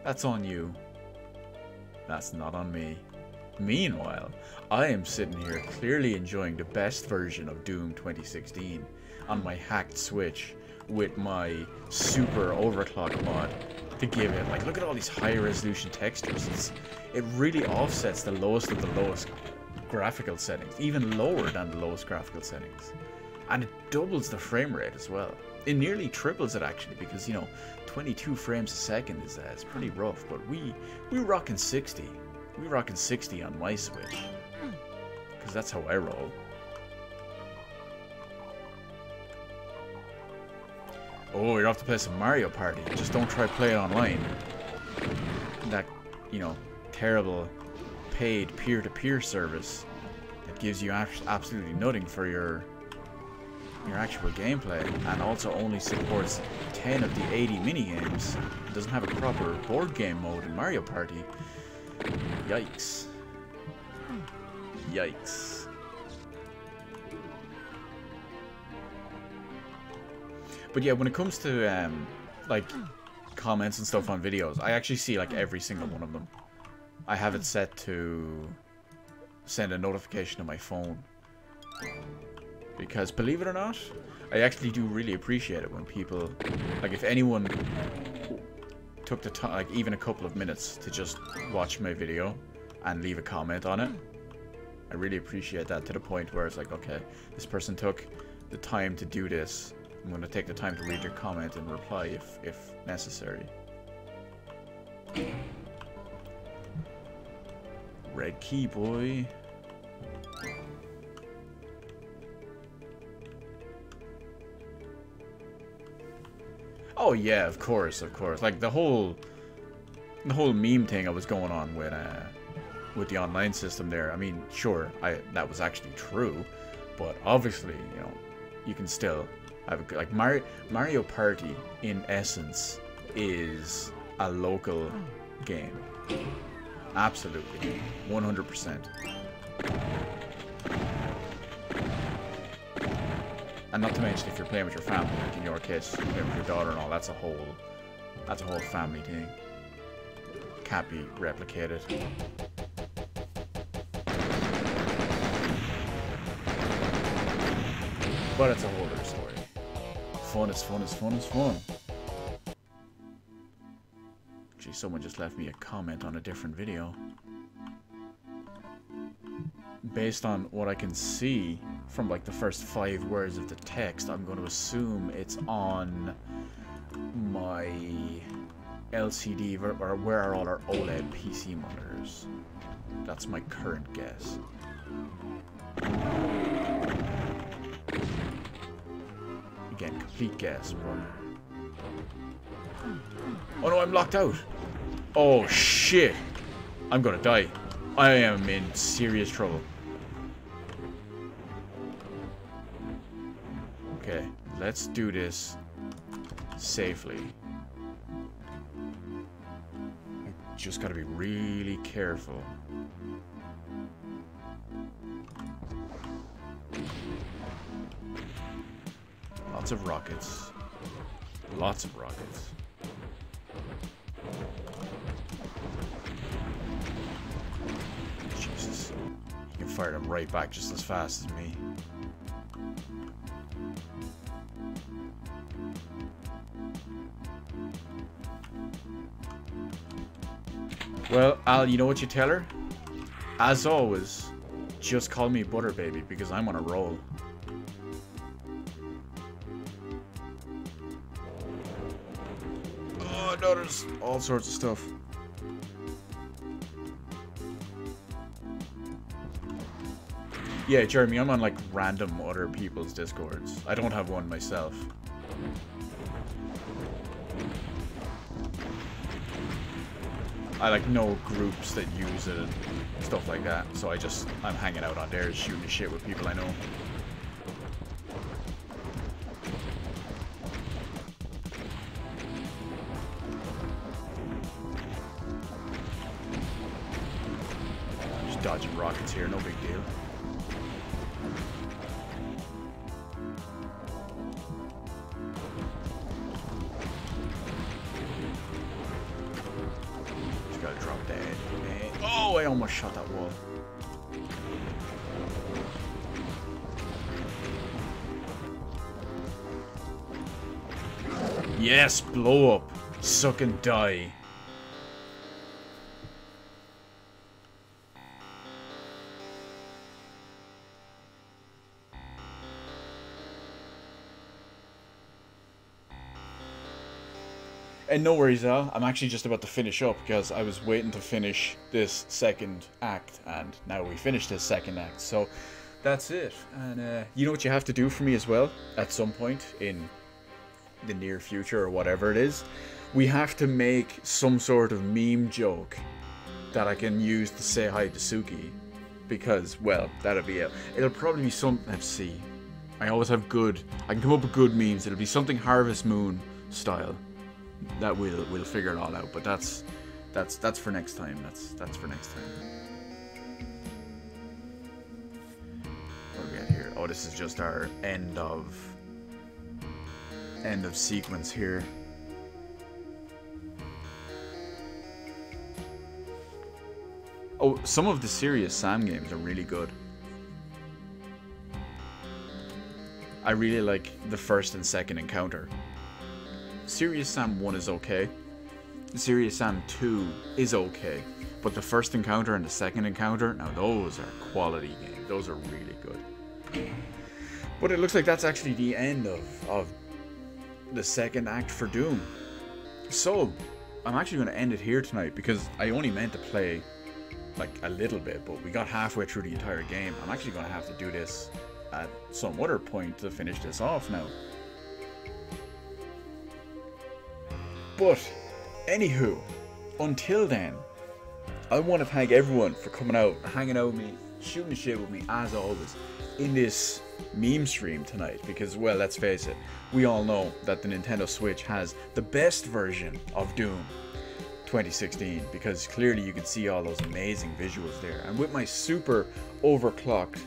That's on you. That's not on me. Meanwhile, I am sitting here clearly enjoying the best version of Doom 2016 on my hacked Switch with my super overclock mod to give it, like, look at all these high resolution textures. It really offsets the lowest of the lowest graphical settings, even lower than the lowest graphical settings. And it doubles the frame rate as well. it nearly triples it actually, because, you know, 22 frames a second is pretty rough. But we rocking 60. We rocking 60 on my Switch, because that's how I roll. Oh, you're off to play some Mario Party. Just don't try play it online. That, you know, terrible paid peer-to-peer service that gives you absolutely nothing for your actual gameplay, and also only supports 10 of the 80 minigames. It doesn't have a proper board game mode in Mario Party. Yikes. Yikes. But yeah, when it comes to like comments and stuff on videos, I actually see like every single one of them. I have it set to send a notification to my phone, because believe it or not, I actually do really appreciate it when people, like, if anyone took the time, like even a couple of minutes, to just watch my video and leave a comment on it. I really appreciate that, to the point where it's like, okay, this person took the time to do this. I'm going to take the time to read your comment and reply if necessary. Red key, boy. Oh yeah, of course, of course. Like the whole meme thing I was going on with the online system there. I mean, sure, that was actually true, but obviously, you know, you can still have a, like, Mario Party in essence is a local game. Absolutely, 100%. And not to mention, if you're playing with your family, like in your case, playing with your daughter and all, that's a whole family thing. Can't be replicated. But it's a whole other story. Fun is fun is fun is fun. Gee, someone just left me a comment on a different video. Based on what I can see from like the first 5 words of the text, I'm going to assume it's on my LCD, or where are all our OLED PC monitors. That's my current guess. Again, complete guess, but... Oh no, I'm locked out! Oh shit! I'm gonna die. I am in serious trouble. Okay, let's do this safely. I just gotta be really careful. Lots of rockets. Lots of rockets. Jesus. You can fire them right back just as fast as me. Well, Al, you know what you tell her? As always, just call me Butter Baby, because I'm on a roll. Oh no, there's all sorts of stuff. Yeah, Jeremy, I'm on like random other people's Discords. I don't have one myself. I like know groups that use it and stuff like that, so I'm hanging out on there shooting the shit with people I know. Just dodging rockets here, no big deal. Oh, I almost shot that wall. Yes, blow up. Suck and die. And no worries at all. I'm actually just about to finish up because I was waiting to finish this second act, and now we finished this second act. So that's it. And you know what you have to do for me as well at some point in the near future or whatever it is? We have to make some sort of meme joke that I can use to say hi to Suki. Because, well, that'll be it. It'll probably be some... Let's see. I always have good... I can come up with good memes. It'll be something Harvest Moon style. That we'll figure it all out, but that's for next time. That's for next time. What do we got here? Oh, this is just our end of sequence here. Oh, some of the Serious Sam games are really good. I really like the first and second encounter. Serious Sam 1 is okay. Serious Sam 2 is okay. But the first encounter and the second encounter, now those are quality games. Those are really good. But it looks like that's actually the end of the second act for Doom. So, I'm actually going to end it here tonight because I only meant to play like a little bit, but we got halfway through the entire game. I'm actually going to have to do this at some other point to finish this off now. But, anywho, until then, I want to thank everyone for coming out, hanging out with me, shooting the shit with me, as always, in this meme stream tonight. Because, well, let's face it, we all know that the Nintendo Switch has the best version of Doom 2016. Because clearly you can see all those amazing visuals there. And with my super overclocked,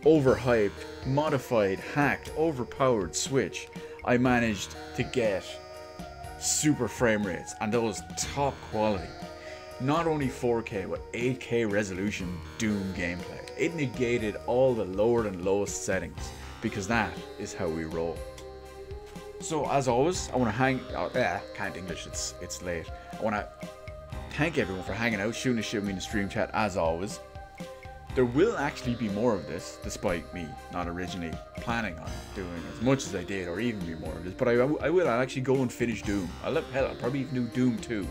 overhyped, modified, hacked, overpowered Switch, I managed to get super frame rates and those top quality, not only 4K but 8K resolution Doom gameplay. It negated all the lower and lowest settings because that is how we roll. So as always, I want to can't English, it's late. I want to thank everyone for hanging out, shooting the shit with me in the stream chat as always. There will actually be more of this, despite me not originally planning on doing as much as I did, or even be more of this. But I'll actually go and finish Doom. I'll probably even do Doom 2.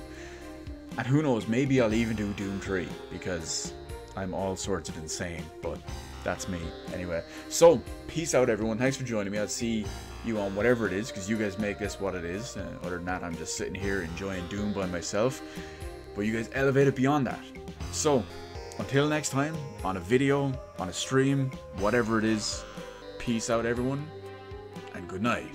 And who knows, maybe I'll even do Doom 3, because I'm all sorts of insane, but that's me. Anyway, so, peace out everyone, thanks for joining me. I'll see you on whatever it is, because you guys make this what it is. Other than that, I'm just sitting here enjoying Doom by myself. But you guys elevate it beyond that. So, until next time, on a video, on a stream, whatever it is, peace out everyone, and good night.